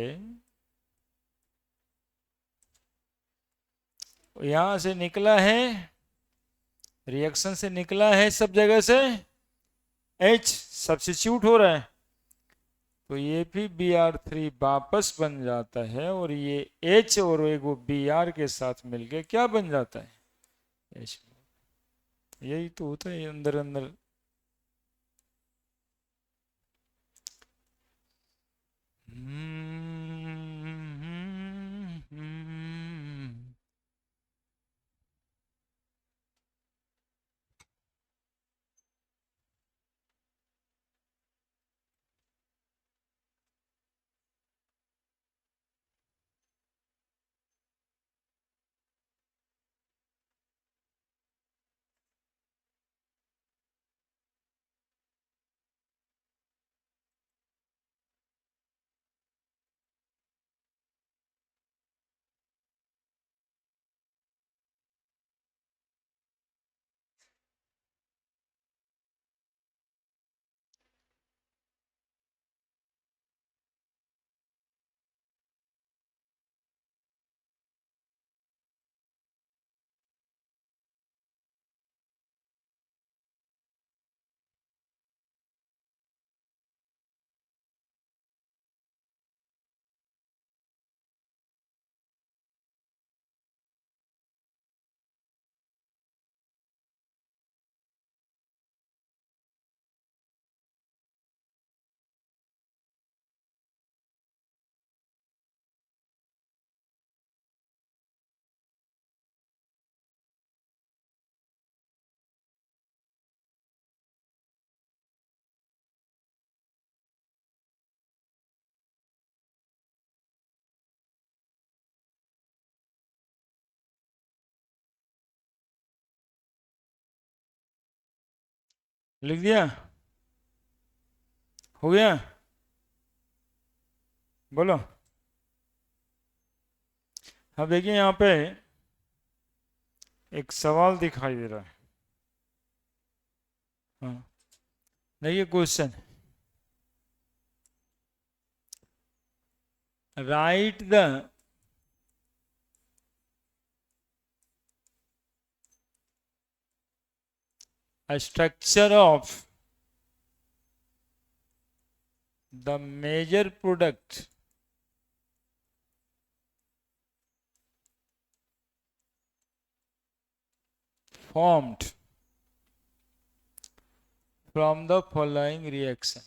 यहां से निकला है, रिएक्शन से निकला है, सब जगह से H सब्स्टिट्यूट हो रहा है, तो ये भी Br3 वापस बन जाता है, और ये H और एक वो Br के साथ मिलके क्या बन जाता है, H। यही तो होता है अंदर अंदर। लिख दिया? हो गया? बोलो। अब देखिए यहाँ पे एक सवाल दिखाई दे रहा है। हाँ, देखिए question, right the structure of the major product formed from the following reaction.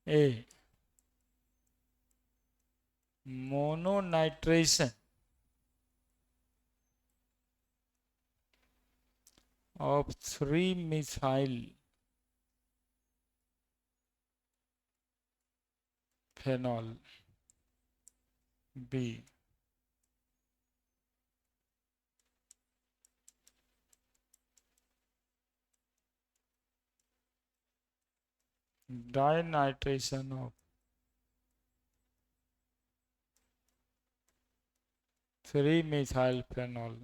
A. Mononitration of 3-methyl phenol. B. Dinitration of 3-methyl phenol.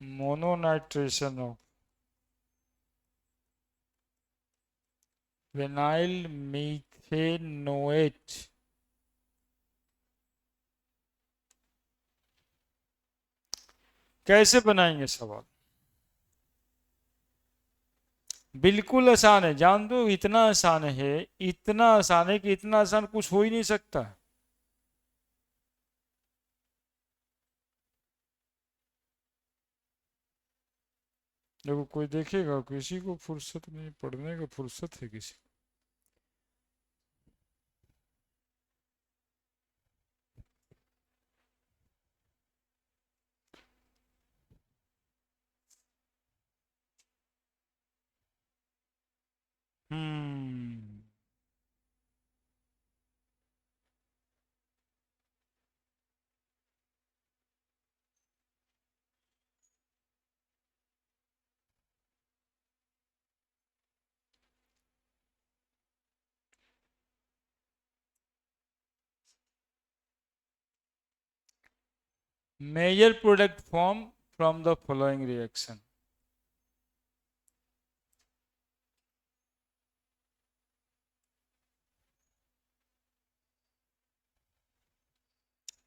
Mononitration of vinyl methanoate. कैसे बनाएंगे सवाल? बिल्कुल आसान है, जान दो, इतना आसान है, इतना आसान है कि इतना आसान कुछ हो ही नहीं सकता। देखो कोई देखेगा, किसी को फुर्सत नहीं, पढ़ने का फुर्सत है किसी को? Hmm major product form from the following reaction.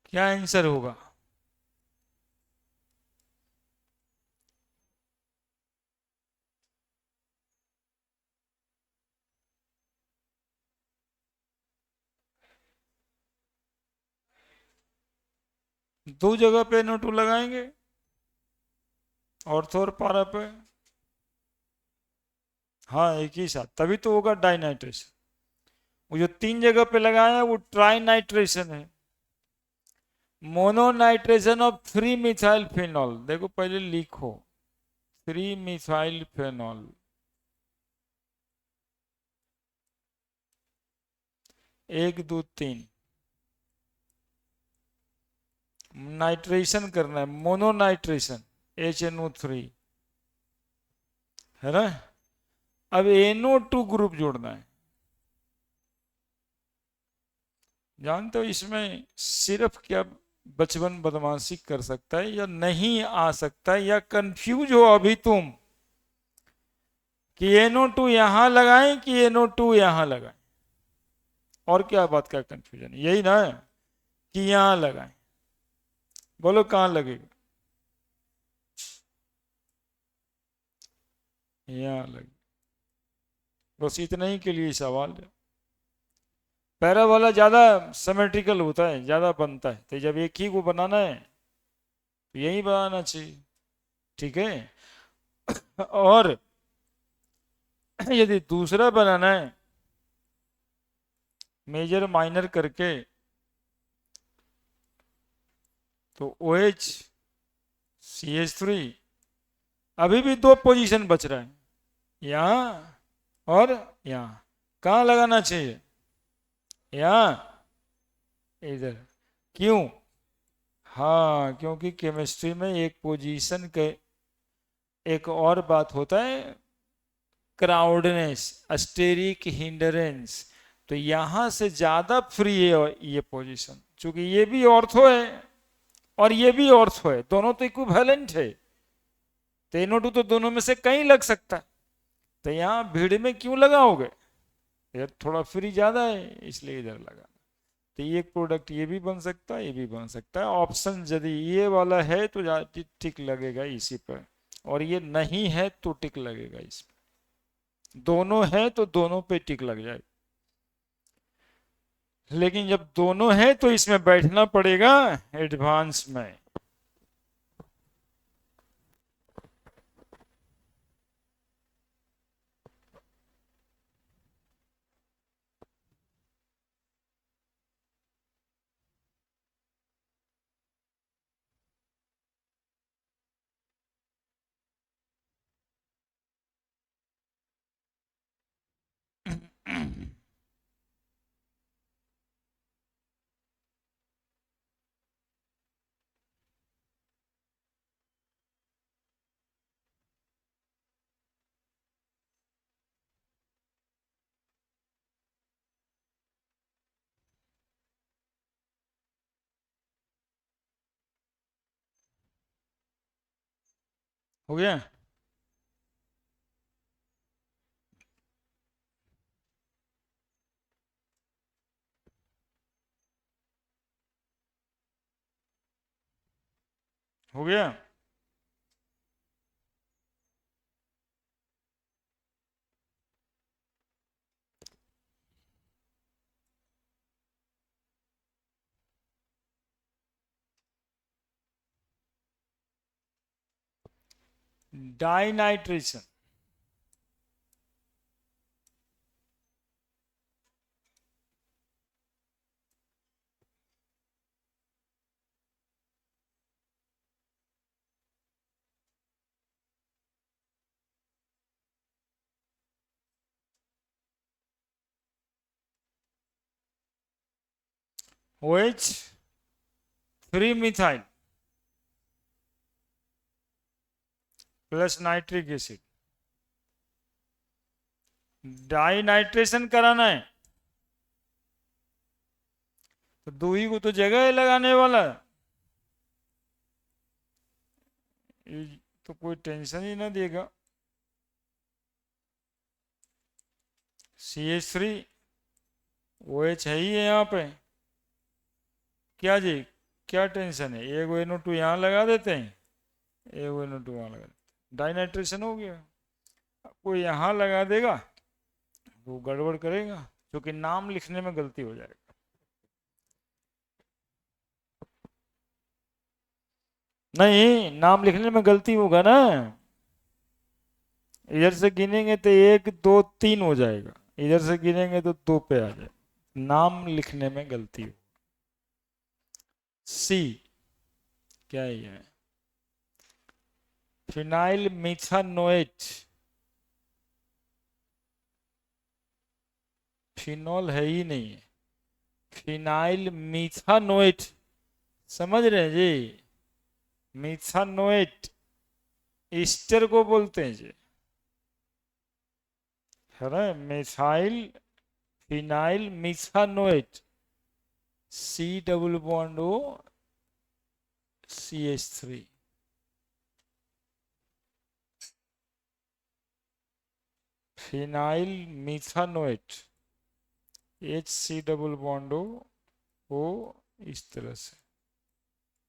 क्या आंसर होगा? दो जगह पे NO2 लगाएंगे, ऑर्थो और पारा पे। हाँ, एक ही साथ, तभी तो होगा डाइनाइट्रेशन। वो जो तीन जगह पे लगाया है वो ट्राइनाइट्रेशन है। मोनोनाइट्रेशन ऑफ 3-मिथाइल फेनॉल, देखो पहले लिखो, 3-मिथाइल फेनॉल। 1 2 3 नाइट्रेशन करना है, मोनोनाइट्रेशन, HNO3, है ना? अब NO2 ग्रुप जोड़ना है। जानते हो इसमें सिर्फ क्या बचपन बदमाशी कर सकता है या नहीं आ सकता है, या कंफ्यूज हो अभी तुम कि NO2 यहां लगाएं कि NO2 यहां लगाएं? और क्या बात का कंफ्यूजन, यही ना कि यहां लगाएं? बोलो कहां लगेगा? यहां लगे। बस इतना ही के लिए सवाल है। पैरा वाला ज्यादा सिमेट्रिकल होता है, ज्यादा बनता है, तो जब एक ही को बनाना है तो यही बनाना चाहिए, ठीक है? और यदि दूसरा बनाना है मेजर माइनर करके, तो OH CH3, अभी भी दो पोजीशन बच रहा है, यहाँ और यहाँ। कहाँ लगाना चाहिए? यहाँ, इधर। क्यों? हाँ, क्योंकि केमिस्ट्री में एक पोजीशन के एक और बात होता है, क्राउडनेस, अस्टेरिक हिंडरेंस। तो यहां से ज्यादा फ्री है ये पोजीशन, क्योंकि ये भी ऑर्थो है और ये भी ऑर्थो है, दोनों तो इक्विवेलेंट है, तो NO2 तो दोनों में से कहीं लग सकता है। तो यहाँ भीड़ में क्यों लगाओगे? यार थोड़ा फ्री ज्यादा है इसलिए इधर लगा। तो ये एक प्रोडक्ट ये भी बन सकता है, ये भी बन सकता है। ऑप्शन यदि ये वाला है तो टिक लगेगा इसी पर, और ये नहीं है तो टिक लगेगा इस पर। दोनों है तो दोनों पे टिक लग जाए, लेकिन जब दोनों है तो इसमें बैठना पड़ेगा एडवांस में। हो गया? हो गया? Dinitration, OH 3 methyl plus nitric acid, dinitration कराना है। तो दो ही को तो जगह है लगाने वाला, ये तो कोई टेंशन ही ना देगा। CH3, OH है ही है यहाँ पे, क्या जी, क्या टेंशन है? एक NO2 यहाँ लगा देते हैं, एक NO2 वहाँ लगा देते हैं, डाइनाइट्रेशन हो गया। कोई यहाँ लगा देगा वो गड़बड़ करेगा, क्योंकि नाम लिखने में गलती हो जाएगा। नहीं, नाम लिखने में गलती होगा ना, इधर से गिनेंगे तो 1 2 3 हो जाएगा, इधर से गिनेंगे तो 2 पे आ जाए, नाम लिखने में गलती हो। C क्या है ये? फिनाइल मिथानोएट, फिनॉल है ही नहीं है, फिनाइल मिथानोएट, समझ रहे हैं जी? मिथानोएट ईस्टर को बोलते हैं जी, है ना? Methyl phenyl methanoate, C∠O CH3, phenyl methanoate HC∠O इस तरह से,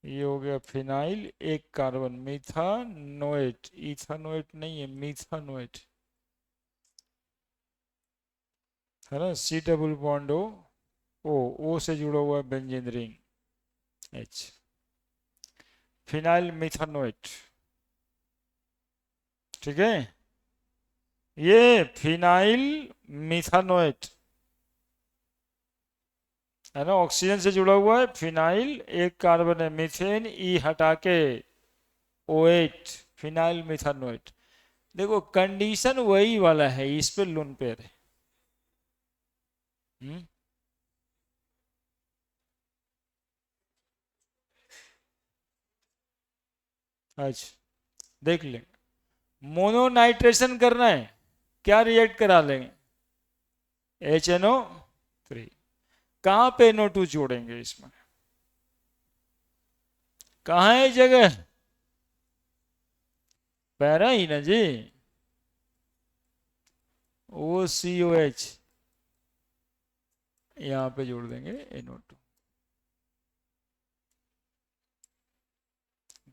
ये हो गया फिनाइल, एक कार्बन मिथानोएट, इथानोएट नहीं है, मिथानोएट, है ना? C∠O से जुड़ा हुआ है बेंजीन रिंग H, फिनाइल मिथानोएट। ठीक है, ये फिनाइल मिथानोएट है ना, ऑक्सीजन से जुड़ा हुआ है, फिनाइल एक कार्बन है, मीथेन ई हटा के, OH, फिनाइल मिथानोएट। देखो कंडीशन वही वाला है, इस पे लोन पेयर है। हम्म? अच्छा, देख ले, मोनोनाइट्रेशन करना है, क्या रिएक्ट करा लेंगे? HNO3। कहाँ पे NO2 जोड़ेंगे इसमें? कहाँ है जगह? पैरा ही ना जी, OCOH, यहाँ पे जोड़ देंगे NO2।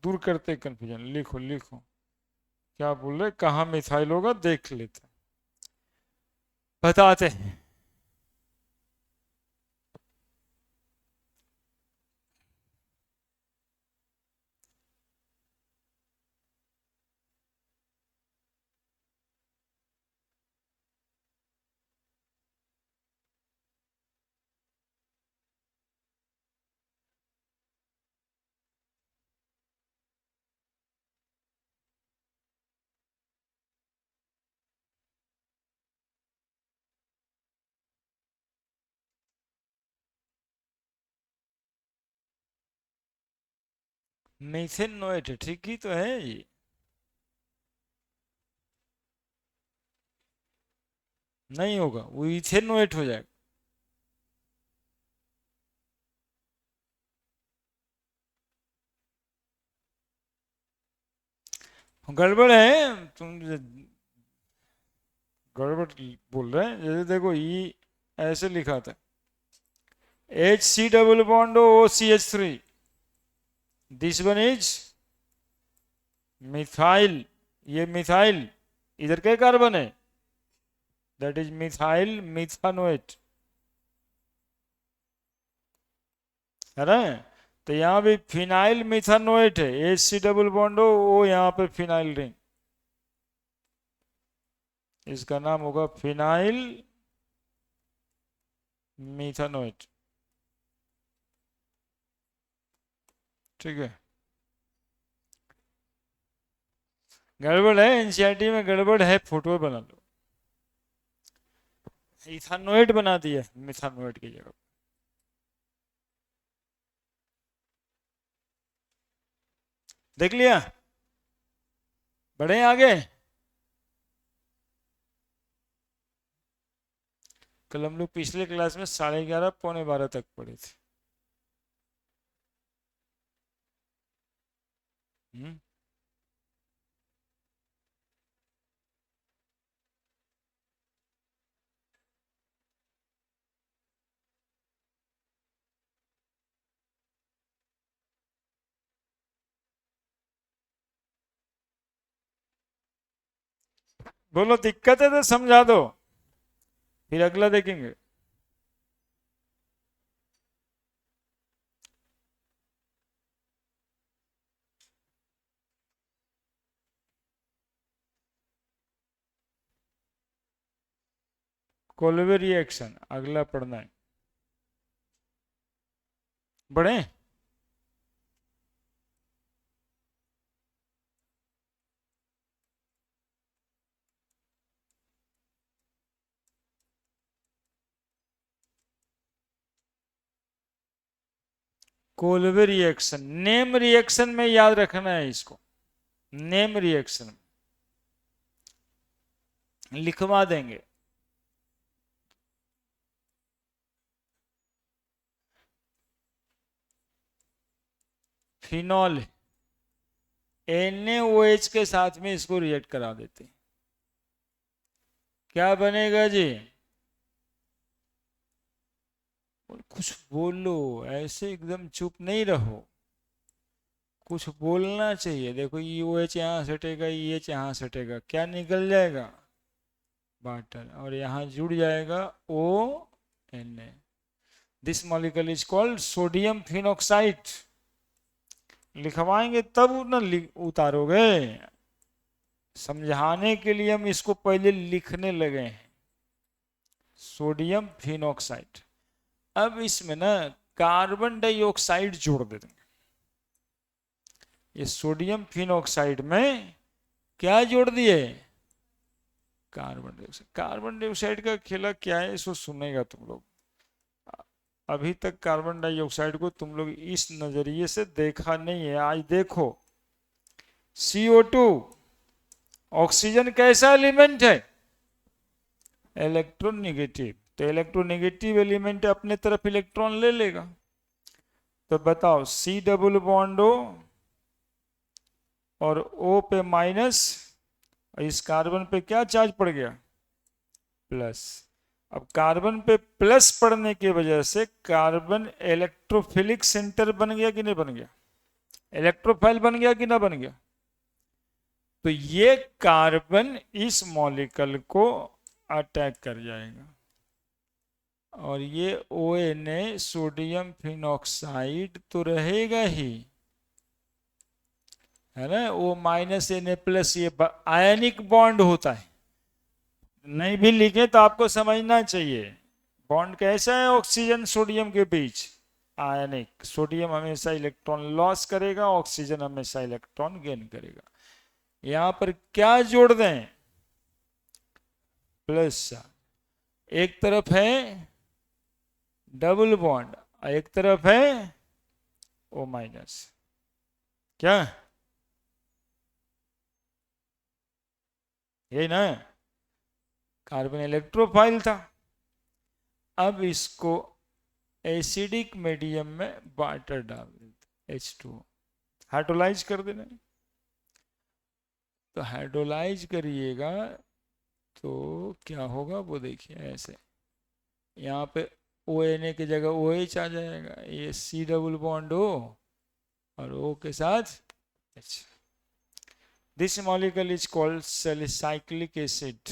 दूर करते कंफ्यूजन, लिखो लिखो, क्या बोल रहे, कहाँ मिथाइल होगा देख लेते, बताते हैं। मीथेनोएट ठीक ही तो है ये। नहीं होगा, वो इथेनोएट हो जाएगा। गड़बड़ है, तुम गड़बड़ बोल रहे हैं। जैसे देखो, ई ऐसे लिखा था, HC double bond OCH3, this one is methyl, ये मिथाइल, इधर क्या कार्बन है, दैट इज मिथाइल मिथानोएट, है ना? तो यहाँ भी फिनाइल मिथानोएट है, HC डबल बॉन्ड O, यहाँ पे फिनाइल रिंग, इसका नाम होगा फिनाइल मिथानोएट। ठीक है, गड़बड़ है एनसीईआरटी में, गड़बड़ है, फोटो बना लो। इथानोएट बना दिया मिथानोएट की जगह। देख लिया, बढ़े आगे। कल हम लोग पिछले क्लास में 11:30 11:45 तक पढ़े थे। हम्म? बोलो दिक्कत है तो समझा दो, फिर अगला देखेंगे। कोलवे रिएक्शन अगला पढ़ना है, बढ़े। कोलवे रिएक्शन, नेम रिएक्शन में याद रखना है इसको, नेम रिएक्शन लिखवा देंगे। फिनॉल NaOH के साथ में इसको रिएक्ट करा देते हैं, क्या बनेगा जी? कुछ बोलो, ऐसे एकदम चुप नहीं रहो, कुछ बोलना चाहिए। देखो ये OH यहाँ सटेगा, ये OH यहाँ सटेगा, क्या निकल जाएगा? वाटर, और यहाँ जुड़ जाएगा ONa। This molecule is called sodium phenoxide. लिखवाएंगे तब ना उतारोगे, समझाने के लिए हम इसको पहले लिखने लगे हैं, सोडियम फिनॉक्साइड। अब इसमें ना कार्बन डाइऑक्साइड जोड़ देंगे, ये सोडियम फिनॉक्साइड में क्या जोड़ दिए, कार्बन डाइऑक्साइड। कार्बन डाइऑक्साइड का खेला क्या है इसको सुनेगा तुम लोग। अभी तक कार्बन डाइऑक्साइड को तुम लोग इस नजरिए से देखा नहीं है, आज देखो। CO2 ऑक्सीजन कैसा एलिमेंट है, इलेक्ट्रोनेगेटिव। तो इलेक्ट्रोनेगेटिव एलिमेंट अपने तरफ इलेक्ट्रॉन ले लेगा। तो बताओ C डबल बॉन्ड O और O पे माइनस, इस कार्बन पे क्या चार्ज पड़ गया, प्लस। अब कार्बन पे प्लस पड़ने की वजह से कार्बन इलेक्ट्रोफिलिक सेंटर बन गया कि नहीं बन गया, इलेक्ट्रोफाइल बन गया कि ना बन गया। तो ये कार्बन इस मॉलिक्यूल को अटैक कर जाएगा और ये ONA सोडियम फिनॉक्साइड तो रहेगा ही, है ना। O-Na+, ये आयनिक बॉन्ड होता है, नहीं भी लिखे तो आपको समझना चाहिए। बॉन्ड कैसा है ऑक्सीजन सोडियम के बीच, आयनिक। सोडियम हमेशा इलेक्ट्रॉन लॉस करेगा, ऑक्सीजन हमेशा इलेक्ट्रॉन गेन करेगा। यहां पर क्या जोड़ दें, प्लस। एक तरफ है डबल बॉन्ड, एक तरफ है O-, क्या यही ना, कार्बन इलेक्ट्रोफाइल था। अब इसको एसिडिक मीडियम में वाटर डाल देते, H2O हाइड्रोलाइज कर देना। तो हाइड्रोलाइज करिएगा तो क्या होगा वो देखिए, ऐसे यहाँ पे ONA की जगह OH आ जाएगा, ये C डबल बॉन्ड O और O के साथ H। This molecule is called salicylic acid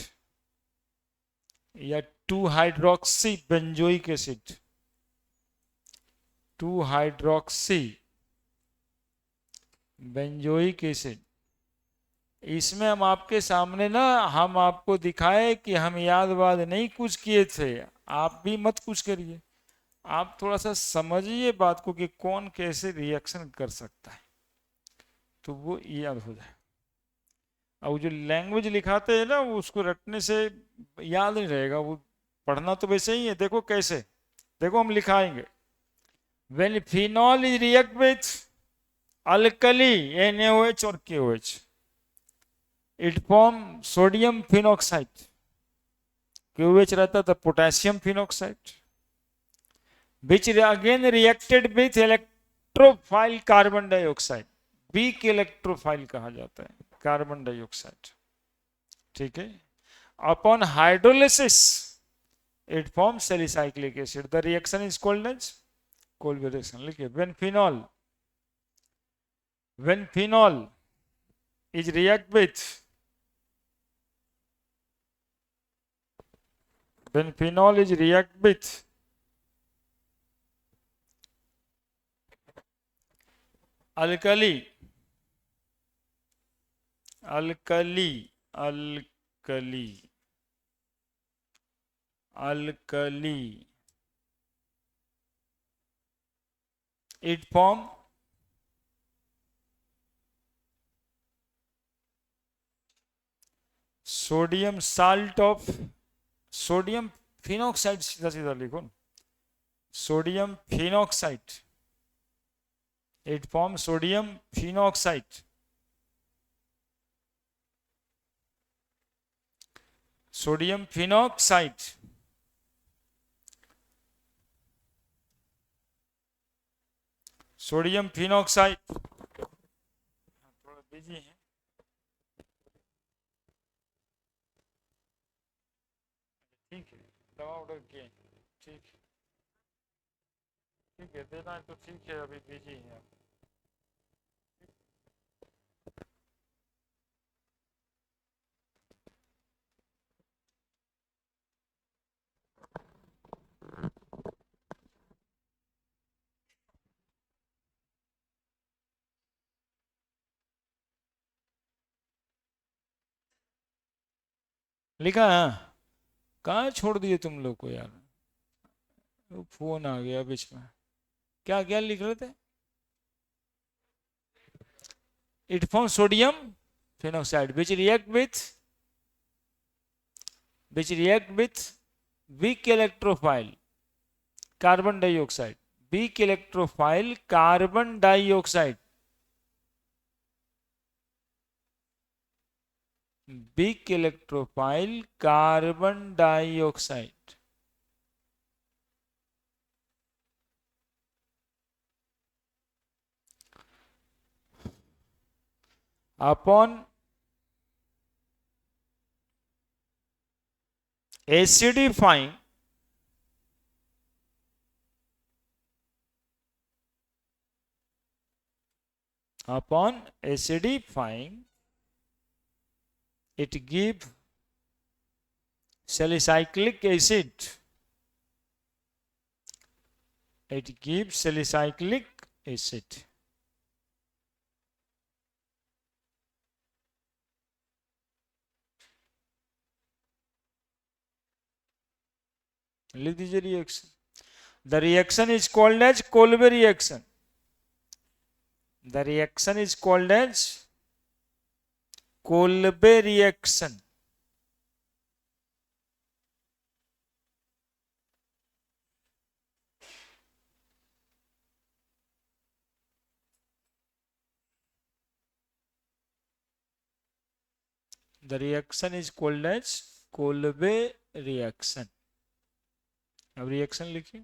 या 2 hydroxy benzoic acid, 2 hydroxy benzoic acid. इसमें हम आपके सामने ना, हम आपको दिखाए कि हम याद वाद नहीं कुछ किए थे, आप भी मत कुछ करिए, आप थोड़ा सा समझिए बात को कि कौन कैसे रिएक्शन कर सकता है, तो वो याद हो जाए। और जो लैंग्वेज लिखाते हैं ना उसको रटने से याद नहीं रहेगा, वो पढ़ना तो वैसे ही है। देखो कैसे, देखो हम लिखाएंगे, when phenol is react with alkali NaOH और KOH, it form sodium phenoxide, KOH रहता था potassium phenoxide, which again reacted with electrophile carbon dioxide, weak electrophile कहा जाता है कार्बन डाइऑक्साइड, ठीक है। Upon hydrolysis it form salicylic acid, the reaction is called as Kolbe reaction. लिखिए, when phenol is react with, when phenol is react with alkali, alkali, alkali, alkali, it form sodium salt of, sodium phenoxide, सीधा सीधा लिखो, sodium phenoxide, it form sodium phenoxide, sodium phenoxide, sodium phenoxide. थोड़ा बिजी है, ठीक है, दवा ऑर्डर किए, ठीक है, ठीक है, देना है तो ठीक है, अभी बिजी है। लिखा है, कहाँ छोड़ दिए तुम लोग को यार, फोन आ गया बीच में। क्या क्या लिख रहे थे, It forms sodium phenoxide which react with weak electrophile carbon dioxide. weak electrophile carbon dioxide. weak electrophile carbon dioxide. Upon acidifying it gives salicylic acid. It gives salicylic acid. लिख दीजिए reaction. The reaction is called as Kolbe reaction. The reaction is called as Kolbe reaction. The reaction is called as Kolbe reaction. अब रिएक्शन लिखिए.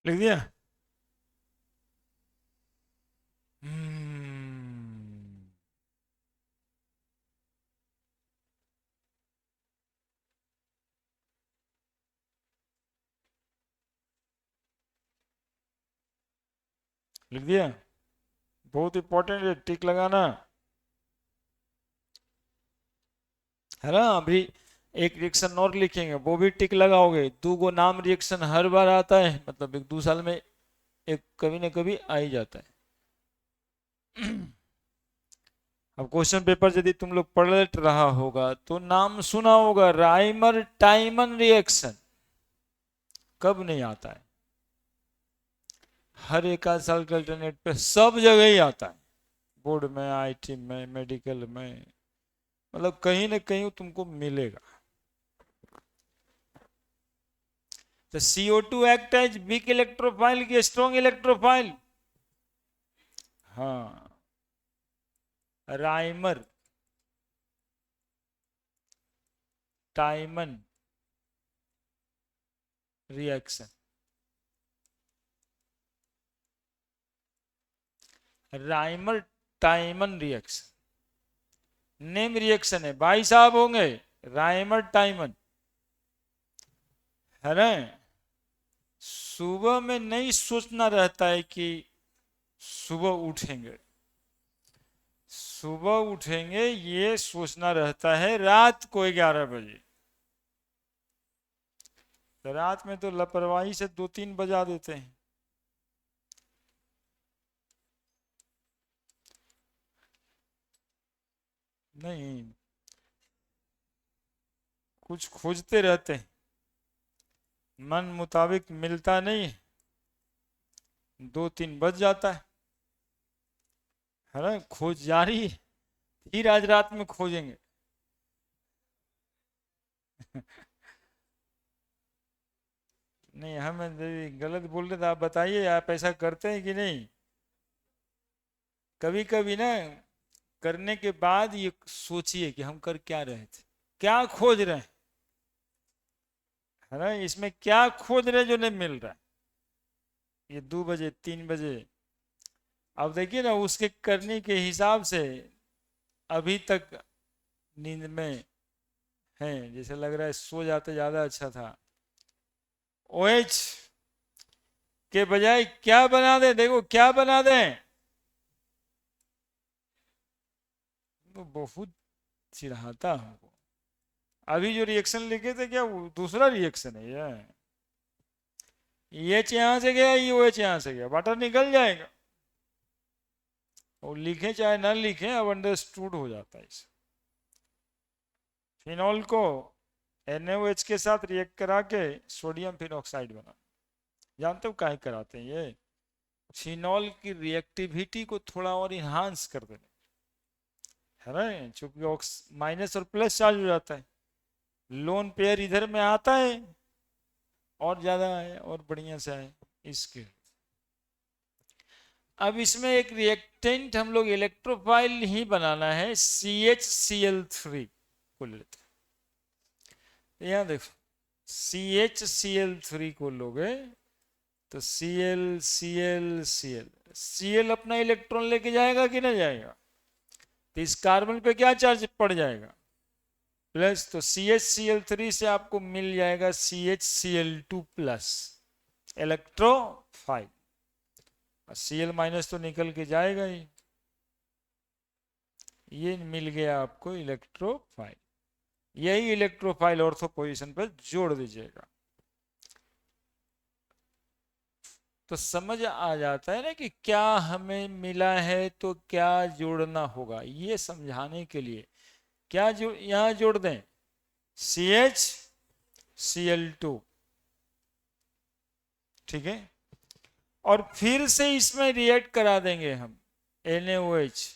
लिख दिया. लिख दिया. बहुत इंपॉर्टेंट है, टिक लगाना है ना. अभी एक रिएक्शन और लिखेंगे, वो भी टिक लगाओगे. दो गो नाम रिएक्शन हर बार आता है, मतलब एक दो साल में एक कभी ना कभी आ ही जाता है. अब क्वेश्चन पेपर यदि तुम लोग पलट रहा होगा तो नाम सुना होगा, राइमर टाइमन रिएक्शन. कब नहीं आता है? हर एक आध साल के अल्टरनेट पे सब जगह ही आता है. बोर्ड में, आईटी में, मेडिकल में, मतलब कहीं ना कहीं तुमको मिलेगा. तो CO2 act as weak electrophile की स्ट्रॉन्ग इलेक्ट्रोफाइल? हाँ, Reimer Tiemann reaction. Reimer Tiemann reaction name reaction है. भाई साहब होंगे राइमर टाइमन, है ना. सुबह में नहीं सोचना रहता है कि सुबह उठेंगे. सुबह उठेंगे ये सोचना रहता है रात को 11 बजे. तो रात में तो लापरवाही से 2-3 बजा देते हैं। नहीं, कुछ खोजते रहते हैं, मन मुताबिक मिलता नहीं, 2-3 बज जाता है ना। खोज जारी है, फिर आज रात में खोजेंगे। नहीं, हम गलत बोल रहे थे, आप बताइए, आप ऐसा करते हैं कि नहीं? कभी कभी ना करने के बाद ये सोचिए कि हम कर क्या रहे थे, क्या खोज रहे हैं, है ना, इसमें क्या खोज रहे हैं जो नहीं मिल रहा है। ये 2 बजे 3 बजे, अब देखिए ना उसके करने के हिसाब से अभी तक नींद में हैं, जैसे लग रहा है सो जाते ज्यादा अच्छा था। ओएच के बजाय क्या बना दें, देखो क्या बना दें, वो बहुत चिढ़ाता हमको। अभी जो रिएक्शन लिखे थे क्या वो दूसरा रिएक्शन है ये एच यहां से गया, ये ओ एच यहां से गया, वाटर निकल जाएगा। और लिखे चाहे ना लिखे, अब अंडरस्टूड हो जाता है इसे। फिनॉल को NaOH के साथ रिएक्ट करा के सोडियम फिर ऑक्साइड बना, जानते हो काहे कराते हैं ये? फिनॉल की रिएक्टिविटी को थोड़ा और इन्हांस कर देने, है ना, चूंकि माइनस और प्लस चार्ज हो जाता है, लोन पेयर इधर में आता है और ज्यादा है और बढ़िया से है इसके। अब इसमें एक रिएक्टेंट हम लोग इलेक्ट्रोफाइल ही बनाना है, CHCl3 को लेते हैं। यहाँ देखो CHCl3 को लोगे तो Cl अपना इलेक्ट्रॉन लेके जाएगा कि नहीं जाएगा? तो इस कार्बन पे क्या चार्ज पड़ जाएगा? प्लस। तो CHCl3 से आपको मिल जाएगा CHCl2 plus, electrophile. Cl minus तो निकल के जाएगा ही, ये मिल गया आपको इलेक्ट्रोफाइल। यही इलेक्ट्रोफाइल ऑर्थो पोजीशन पर जोड़ दीजिएगा, तो समझ आ जाता है ना कि क्या हमें मिला है, तो क्या जोड़ना होगा, ये समझाने के लिए। क्या जो यहां जोड़ दें, CHCl2, ठीक है, और फिर से इसमें रिएक्ट करा देंगे हम NaOH,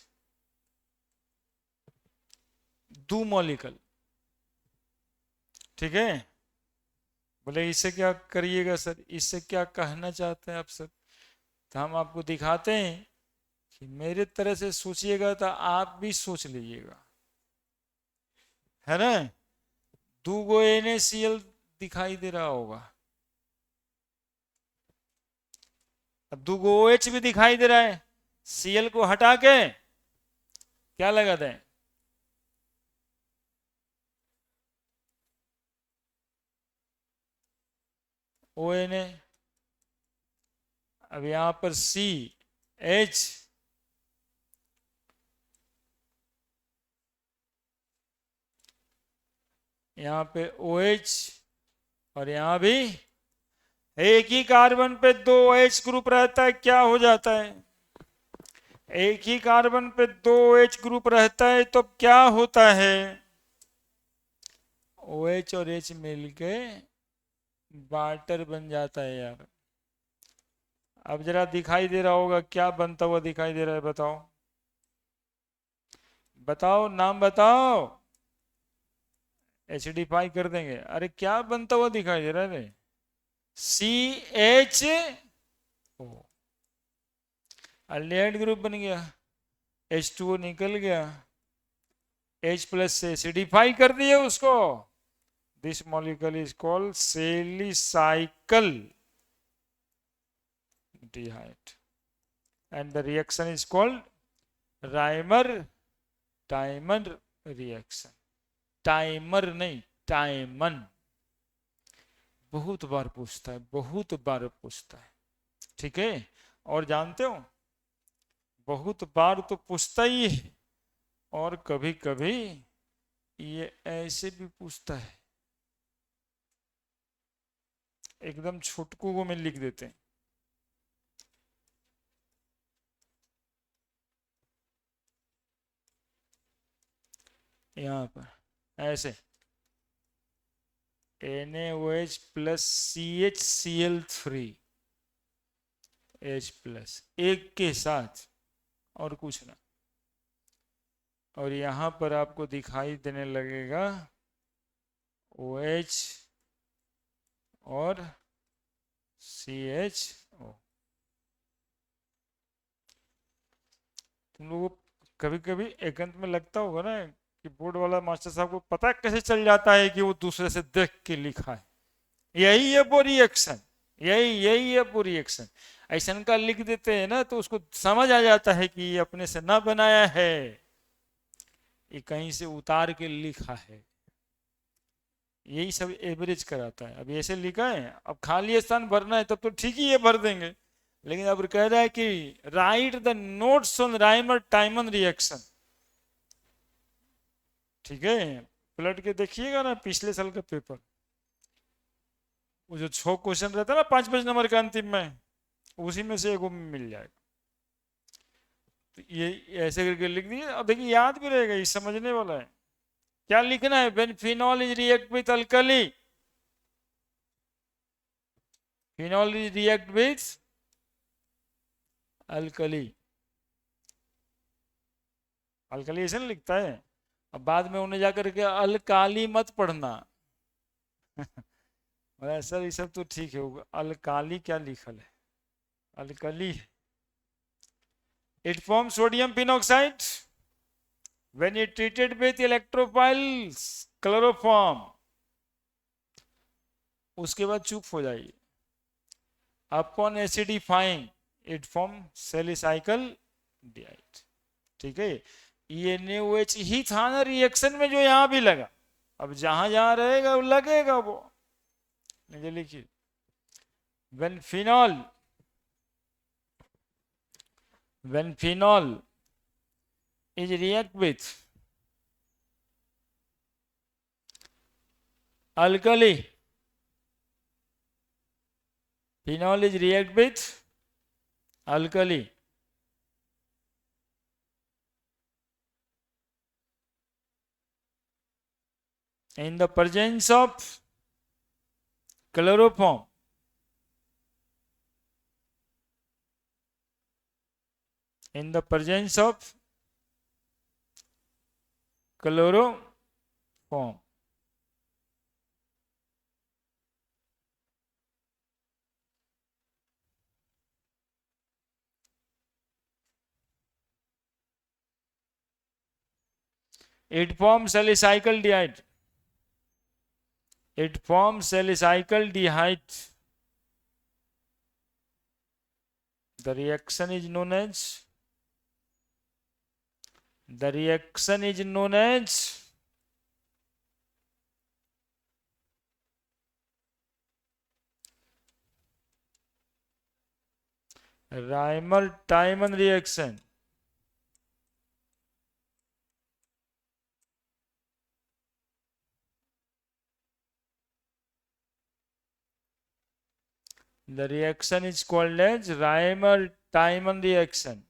2 मॉलिक्यूल, ठीक है। बोले इससे क्या करिएगा सर, इससे क्या कहना चाहते हैं आप सर? तो हम आपको दिखाते हैं कि मेरे तरह से सोचिएगा तो आप भी सोच लीजिएगा, है ना। 2 गो NaCl दिखाई दे रहा होगा, अब 2 गो OH भी दिखाई दे रहा है। Cl को हटा के क्या लगा दें, ONA। अब यहां पर CH, यहां पे OH, और यहां भी एक ही कार्बन पे 2 OH ग्रुप रहता है, क्या हो जाता है? एक ही कार्बन पे 2 OH ग्रुप रहता है तो क्या होता है? OH और H मिलके वाटर बन जाता है यार। अब जरा दिखाई दे रहा होगा, क्या बनता हुआ दिखाई दे रहा है, बताओ बताओ, नाम बताओ। एसिडिफाई कर देंगे, अरे क्या बनता हुआ दिखाई दे रहा है? CH, अल्डिहाइड ग्रुप बन गया, H2O निकल गया, H प्लस से एसिडिफाई कर दिए उसको। This molecule is called salicylaldehyde and the reaction is called Reimer Timer reaction. Timer नहीं, टाइमन। बहुत बार पूछता है, बहुत बार पूछता है, ठीक है। और जानते हो, बहुत बार तो पूछता ही है, और कभी कभी ये ऐसे भी पूछता है, एकदम छुटकू को में लिख देते हैं। यहाँ पर ऐसे NaOH plus CHCl3 H plus एक के साथ, और कुछ ना। और यहाँ पर आपको दिखाई देने लगेगा OH और CHO। तुम लोगों को कभी कभी एकांत में लगता होगा ना कि बोर्ड वाला मास्टर साहब को पता कैसे चल जाता है कि वो दूसरे से देख के लिखा है। यही है वो रिएक्शन, यही यही है वो रिएक्शन। ऐसा का लिख देते हैं ना तो उसको समझ आ जाता है कि ये अपने से ना बनाया है, ये कहीं से उतार के लिखा है। यही सब एवरेज कराता है। अब ऐसे लिखा है, अब खाली स्थान भरना है तब तो ठीक ही है, भर देंगे। लेकिन अब कह रहा है कि right the notes on Rymer Tiemann reaction. ठीक है, पलट के देखिएगा ना पिछले साल का पेपर, वो जो 6 क्वेश्चन रहता है ना 5-5 नंबर का अंतिम में, उसी में से एगो में मिल जाएगा। तो ये ऐसे करके लिख दिए। अब देखिए याद भी रहेगा, ये समझने वाला है। क्या लिखना है? When phenol is react with alkali, phenol is react with alkali, alkali ऐसे नहीं लिखता है। अब बाद में उन्हें जाकर के अल्काली मत पढ़ना। सर ये सब तो ठीक है, अल्काली क्या लिखल है? Alkali. It form sodium phenoxide when it treated with electrophiles chloroform. उसके बाद चुप हो जाइए। Upon acidifying it form salicylaldehyde. ठीक है, ये NaOH ही था ना रिएक्शन में जो यहां भी लगा। अब जहां जहां रहेगा वो लगेगा वो। लिखिए when phenol is react with alkali, phenol is react with alkali, in the presence of chloroform, in the presence of chloroform, it forms salicylaldehyde, it forms salicylaldehyde. The reaction is known as Reimer-Tiemann reaction. The reaction is called as Reimer-Tiemann reaction.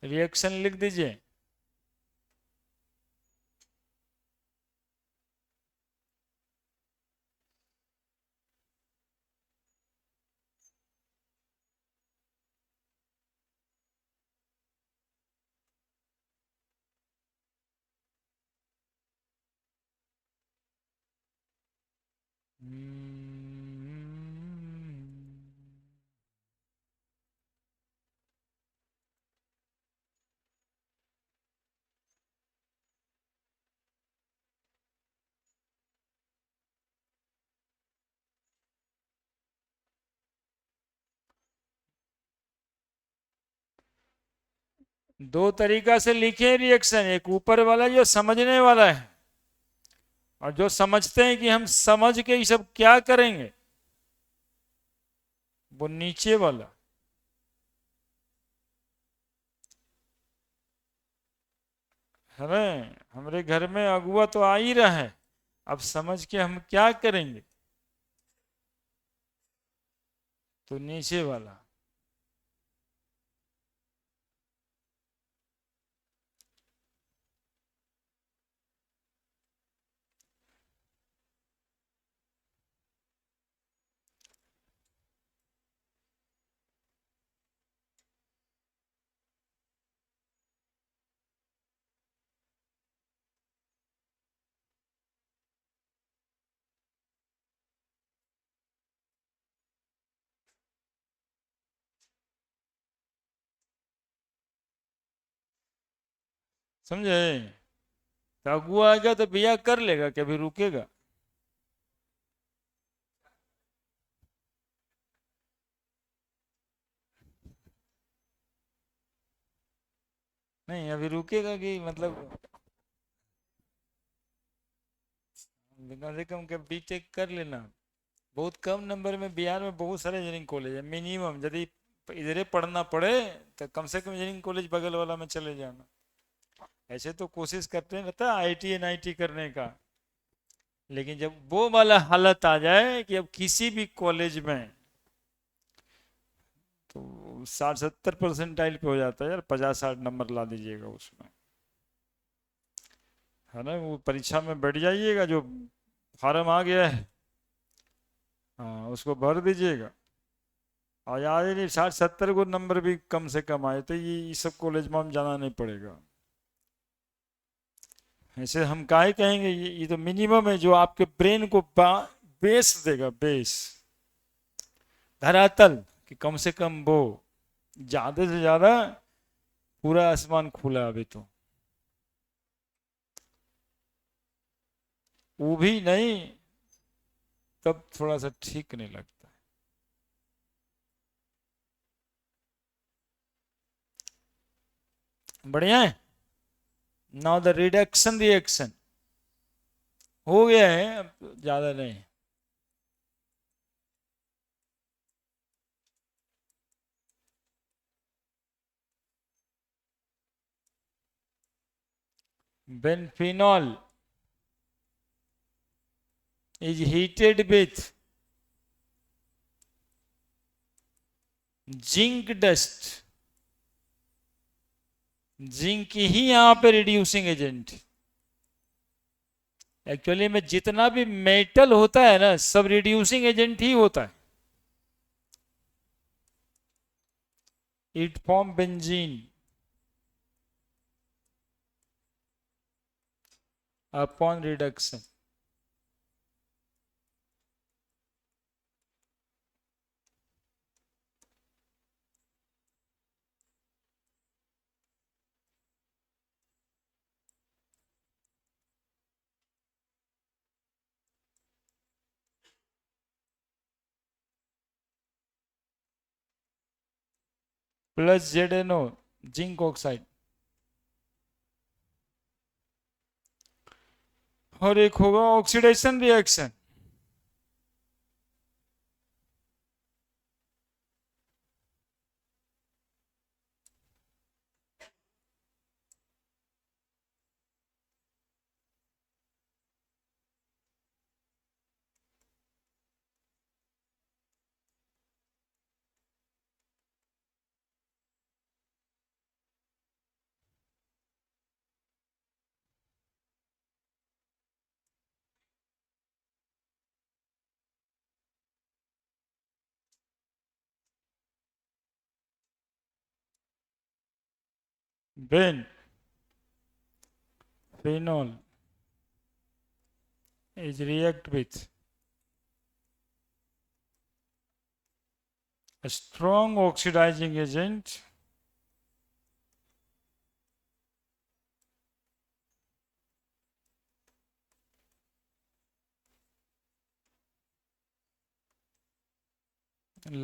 Reaction लिख दीजिए। दो तरीका से लिखे रिएक्शन, एक ऊपर वाला जो समझने वाला है, और जो समझते हैं कि हम समझ के ये सब क्या करेंगे, वो नीचे वाला। है ना। हमारे घर में अगुआ तो आ ही रहा है, अब समझ के हम क्या करेंगे। तो नीचे वाला। समझे। तो अगुआ आएगा तो बिया कर लेगा, कभी रुकेगा। नहीं, अभी रुकेगा कि मतलब कम से कम बीटेक कर लेना। बहुत कम नंबर में बिहार में बहुत सारे इंजीनियरिंग कॉलेज है, मिनिमम यदि इधरे पढ़ना पड़े तो कम से कम इंजीनियरिंग कॉलेज बगल वाला में चले जाना। ऐसे तो कोशिश करते हैं रहता आईटी एनआईटी करने का, लेकिन जब वो वाला हालत आ जाए कि अब किसी भी कॉलेज में तो 60-70% पे हो जाता है यार, 50-60 नंबर ला दीजिएगा उसमें, है ना। वो परीक्षा में बैठ जाइएगा, जो फार्म आ गया है हाँ उसको भर दीजिएगा। और याद ही नहीं, 60-70 को नंबर भी कम से कम आए तो ये सब कॉलेज में हम जाना नहीं पड़ेगा। ऐसे हम काहे कहेंगे, ये तो मिनिमम है जो आपके ब्रेन को बेस देगा, बेस, धरातल, कि कम से कम वो, ज्यादा से ज्यादा पूरा आसमान खुला अभी तो, वो भी नहीं, तब थोड़ा सा ठीक नहीं लगता। बढ़िया है। नाउ द रिडक्शन रिएक्शन हो गया है, अब ज्यादा नहीं। When phenol is heated with zinc dust. Zinc ही यहां पे रिड्यूसिंग एजेंट। एक्चुअली में जितना भी मेटल होता है ना, सब रिड्यूसिंग एजेंट ही होता है। It form benzene upon reduction. Plus ZnO, zinc oxide. और एक होगा oxidation reaction. Ben phenol is react with a strong oxidizing agent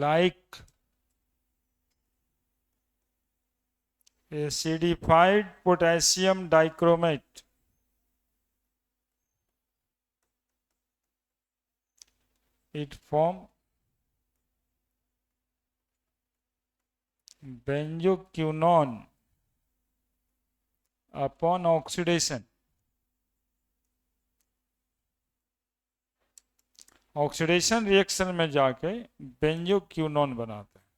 like acidified potassium dichromate। It form benzoquinone upon oxidation, oxidation reaction में जाके बेंजोक्विनोन बनाते हैं।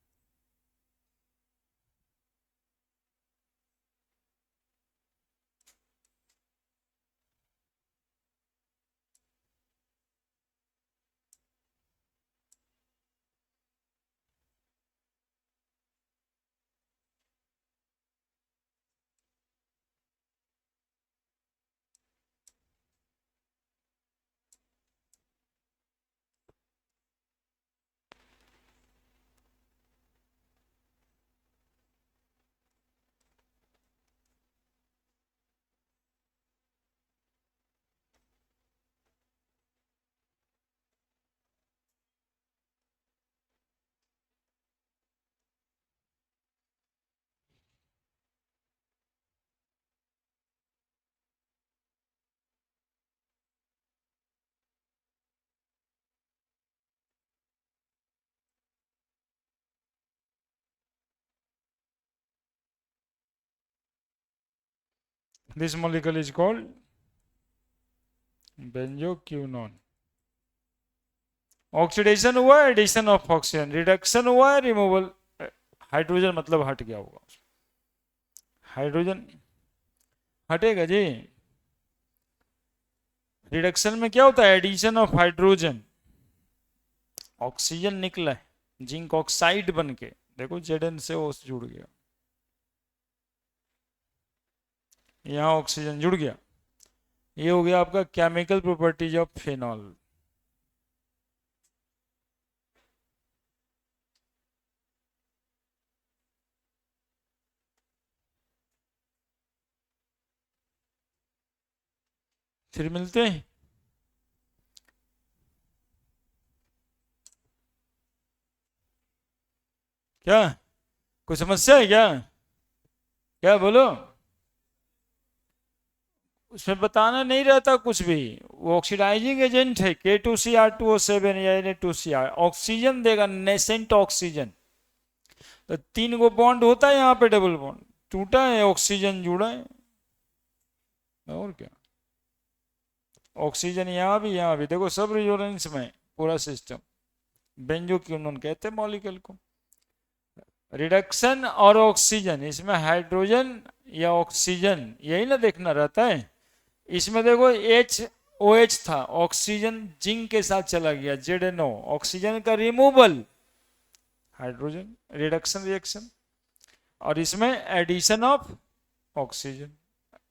This molecule is called benzoquinone. Oxidation हुआ, एडिशन ऑफ ऑक्सीजन, रिडक्शन हुआ, रिमूवल, हाइड्रोजन मतलब हट गया होगा, हाइड्रोजन हटेगा जी। रिडक्शन में क्या होता है, एडिशन ऑफ हाइड्रोजन, ऑक्सीजन निकला है जिंक ऑक्साइड बन के, देखो Zn से O जुड़ गया, यहां ऑक्सीजन जुड़ गया, ये हो गया आपका केमिकल प्रॉपर्टीज ऑफ फेनॉल। फिर मिलते हैं। क्या कोई समस्या है क्या, क्या बोलो। उसमें बताना नहीं रहता कुछ भी, वो ऑक्सीडाइजिंग एजेंट है K2Cr2O7 या Na2Cr, ऑक्सीजन देगा, नेसेंट ऑक्सीजन। तो 3 गो बॉन्ड होता है यहाँ पे, डबल बॉन्ड टूटा है, ऑक्सीजन जुड़ा है, और क्या। ऑक्सीजन यहाँ भी देखो, सब रेजोनेंस में पूरा सिस्टम। बेंजोक्विनोन कहते हैं मॉलिक्यूल को। रिडक्शन और ऑक्सीजन, इसमें हाइड्रोजन या ऑक्सीजन यही ना देखना रहता है। इसमें देखो OH था, ऑक्सीजन जिंक के साथ चला गया ZnO, ऑक्सीजन का रिमूवल, हाइड्रोजन, रिडक्शन रिएक्शन। और इसमें addition of oxygen,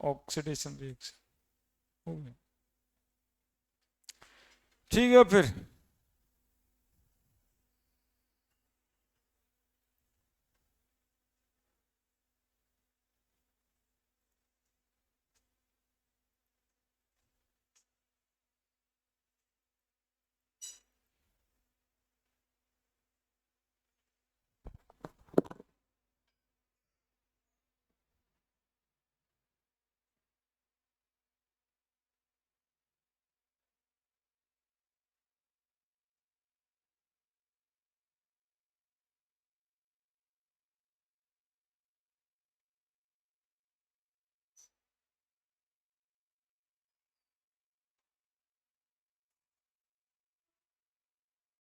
oxidation reaction हो गया। ठीक है फिर।